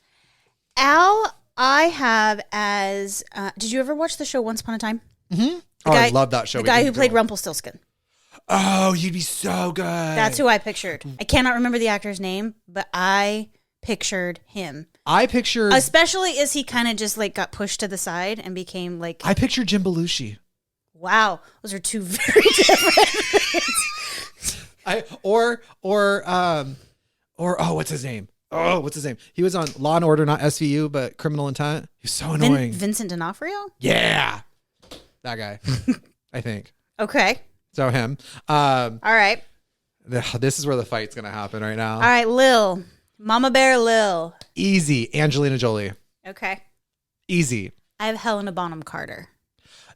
Al, I have as, did you ever watch the show Once Upon a Time? Mm-hmm. I love that show. The guy who played Rumpelstiltskin. Oh, you'd be so good. That's who I pictured. I cannot remember the actor's name, but I pictured him. Especially as he kind of just got pushed to the side and became I pictured Jim Belushi. Wow. Those are two very different things. What's his name? He was on Law and Order, not SVU, but Criminal Intent. He's so annoying. Vincent D'Onofrio? Yeah. That guy, I think. Okay. So him. All right. This is where the fight's going to happen right now. All right, Lil. Mama Bear Lil. Easy. Angelina Jolie. Okay. Easy. I have Helena Bonham Carter.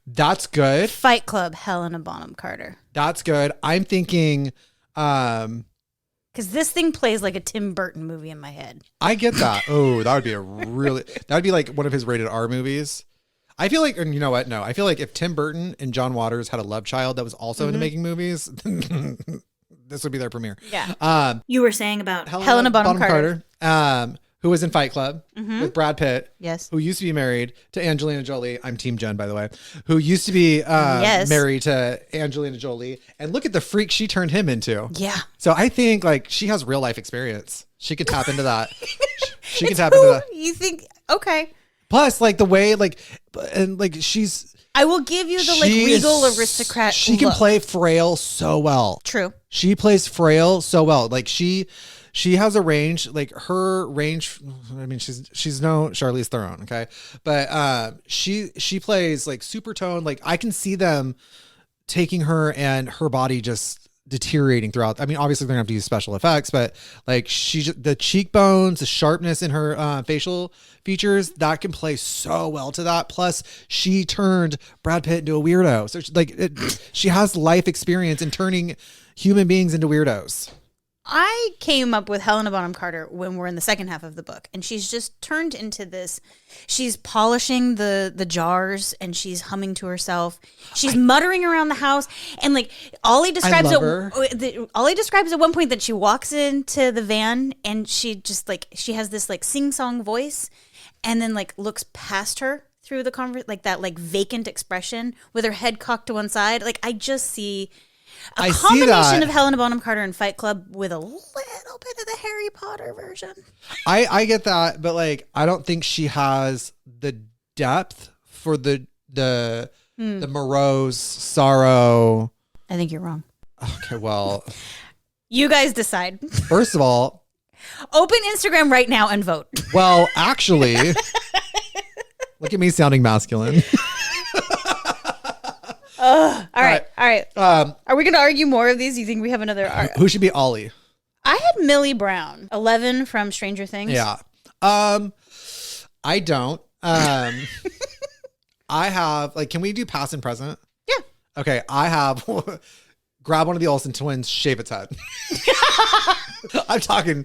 That's good. Fight Club, Helena Bonham Carter. That's good. I'm thinking... because this thing plays like a Tim Burton movie in my head. I get that. Oh, that would be that would be like one of his rated R movies. I feel like, and you know what? No, I feel like if Tim Burton and John Waters had a love child that was also into making movies, this would be their premiere. Yeah. You were saying about Helena Bonham Carter. Who was in Fight Club with Brad Pitt. Yes. Who used to be married to Angelina Jolie. I'm Team Jen, by the way. Who used to be married to Angelina Jolie. And look at the freak she turned him into. Yeah. So I think she has real life experience. She could tap into that. She can tap into that. You think, okay. Plus, the way, she's... I will give you the regal aristocrat She can play frail so well. True. She plays frail so well. She has a range, her range. I mean, she's no Charlize Theron, okay, but she plays super tone. I can see them taking her and her body just deteriorating throughout. I mean, obviously they're gonna have to use special effects, but the cheekbones, the sharpness in her facial features, that can play so well to that. Plus, she turned Brad Pitt into a weirdo, so she has life experience in turning human beings into weirdos. I came up with Helena Bonham Carter when we're in the second half of the book, and she's just turned into this. She's polishing the jars, and she's humming to herself. She's muttering around the house, and Ollie describes Ollie describes at one point that she walks into the van, and she just she has this sing song voice, and then looks past her through the that vacant expression with her head cocked to one side. I just see. A combination of Helena Bonham Carter and Fight Club with a little bit of the Harry Potter version. I get that, but I don't think she has the depth for the morose sorrow. I think you're wrong. Okay, well, you guys decide. First of all, open Instagram right now and vote. Well, actually, Look at me sounding masculine. All right. Are we going to argue more of these? Do you think we have another? Who should be Ollie? I had Millie Brown, 11 from Stranger Things. Yeah. I don't. I have, like, can we do past and present? Yeah. Okay. I have grab one of the Olsen twins, shave its head. I'm talking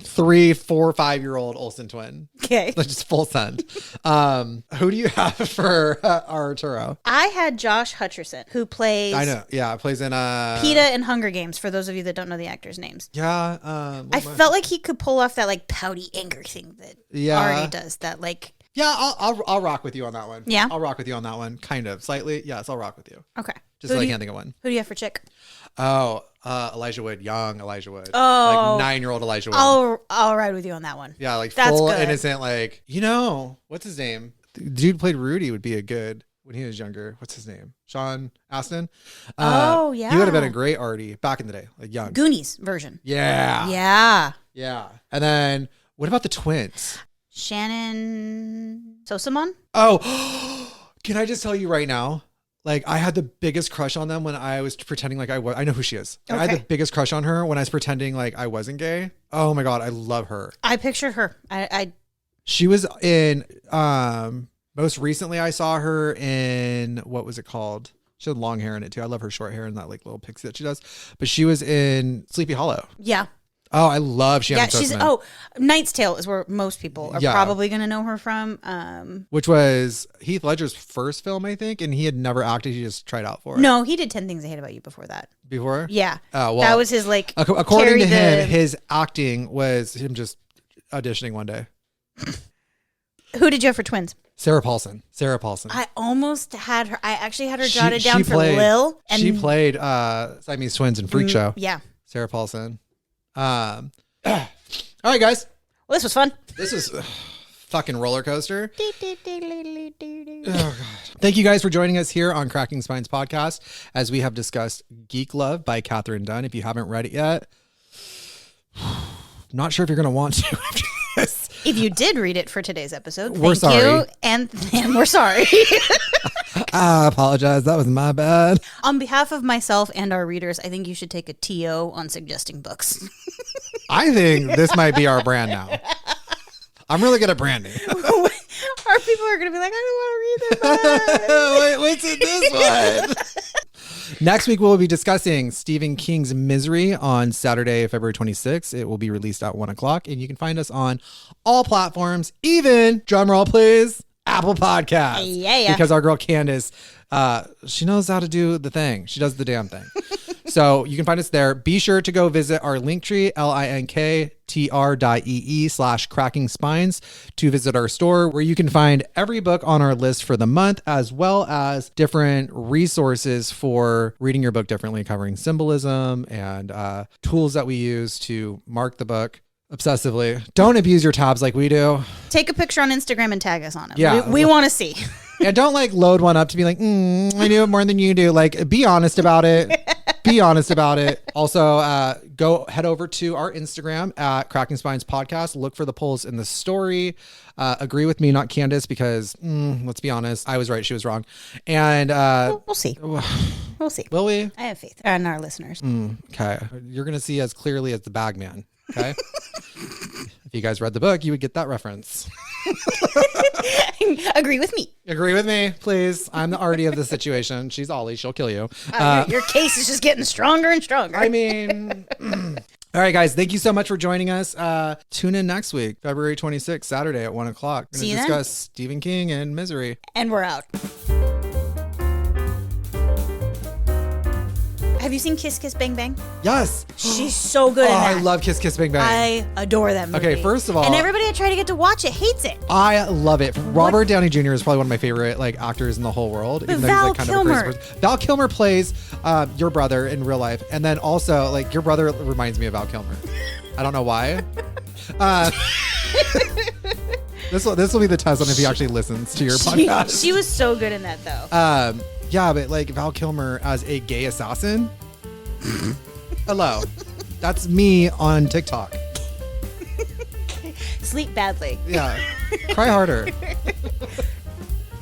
3, 4, 5-year-old Olsen twin. Okay. Like just full send. Who do you have for Arturo? I had Josh Hutcherson, who plays I know. Yeah. Plays in PETA in Hunger Games, for those of you that don't know the actors' names. Yeah. I felt like he could pull off that like pouty anger thing that Artie does. That like. Yeah, I'll rock with you on that one. Yeah? I'll rock with you on that one. Kind of. Slightly. Yes, I'll rock with you. Okay. Just I can't think of one. Who do you have for chick? Oh, Elijah Wood. Young Elijah Wood. Oh. Like 9-year-old Elijah Wood. I'll ride with you on that one. Yeah, like That's full good. innocent, like, what's his name? The dude who played Rudy would be a good, when he was younger. What's his name? Sean Astin? Oh, yeah. He would have been a great Artie back in the day, like young. Goonies version. Yeah. Yeah. Yeah. And then what about the twins? Shannon Sosamon? Oh, can I just tell you right now? Like, I had the biggest crush on them when I was pretending like I was. I know who she is. Okay. I had the biggest crush on her when I was pretending like I wasn't gay. Oh my God, I love her. I pictured her. She was in, most recently I saw her in, what was it called? She had long hair in it too. I love her short hair and that like little pixie that she does. But she was in Sleepy Hollow. Yeah. Oh, I love Shannon Sosamon. Knight's Tale is where most people are probably going to know her from. Which was Heath Ledger's first film, I think, and he had never acted. He just tried out for it. No, he did 10 Things I Hate About You before that. Before? Yeah. Oh, well. That was his like. According to him, his acting was him just auditioning one day. Who did you have for twins? Sarah Paulson. I almost had her. I actually had her jotted down for Lil. And she played Siamese twins in Freak Show. Yeah. Sarah Paulson. All right, guys. Well, this was fun. This is fucking roller coaster. Oh, God. Thank you guys for joining us here on Cracking Spines podcast as we have discussed Geek Love by Catherine Dunn. If you haven't read it yet, not sure if you're going to want to after this. If you did read it for today's episode, we're thank sorry. you. And we're sorry. I apologize. That was my bad. On behalf of myself and our readers, I think you should take a TO on suggesting books. I think this might be our brand now. I'm really good at branding. Our people are going to be like, I don't want to read this. Wait, what's in this one? Next week, we'll be discussing Stephen King's Misery on Saturday, February 26th. It will be released at 1 o'clock, and you can find us on all platforms, even, drumroll please, Apple Podcasts. Yeah. Because our girl Candice, she knows how to do the thing. She does the damn thing. So you can find us there. Be sure to go visit our Linktree, linktr.ee/cracking spines to visit our store where you can find every book on our list for the month, as well as different resources for reading your book differently, covering symbolism and tools that we use to mark the book obsessively. Don't abuse your tabs like we do. Take a picture on Instagram and tag us on it. Yeah. We want to see. And don't like load one up to be like, I knew it more than you do. Like, be honest about it. Be honest about it. Also, go head over to our Instagram at Cracking Spines Podcast. Look for the polls in the story. Agree with me, not Candice, because let's be honest, I was right, she was wrong. And we'll see. We'll see. Will we? I have faith in our listeners. Okay. You're going to see as clearly as the Bagman. Okay. If you guys read the book, you would get that reference. Agree with me. Agree with me, please. I'm the Artie of the situation. She's Ollie. She'll kill you. Your case is just getting stronger and stronger. I mean, all right, guys. Thank you so much for joining us. Tune in next week, February 26th, Saturday at 1 o'clock. We're going to discuss Stephen King and Misery. And we're out. Have you seen Kiss Kiss Bang Bang? Yes. She's so good in that. I love Kiss Kiss Bang Bang. I adore that movie. Okay, first of all. And everybody I try to get to watch it hates it. I love it. Robert Downey Jr. is probably one of my favorite actors in the whole world. But Val Kilmer. Val Kilmer plays your brother in real life. And then also, your brother reminds me of Val Kilmer. I don't know why. This will be the test on if he actually listens to your podcast. She was so good in that, though. Yeah, but Val Kilmer as a gay assassin. Hello. That's me on TikTok. sleep badly. Yeah. Cry harder.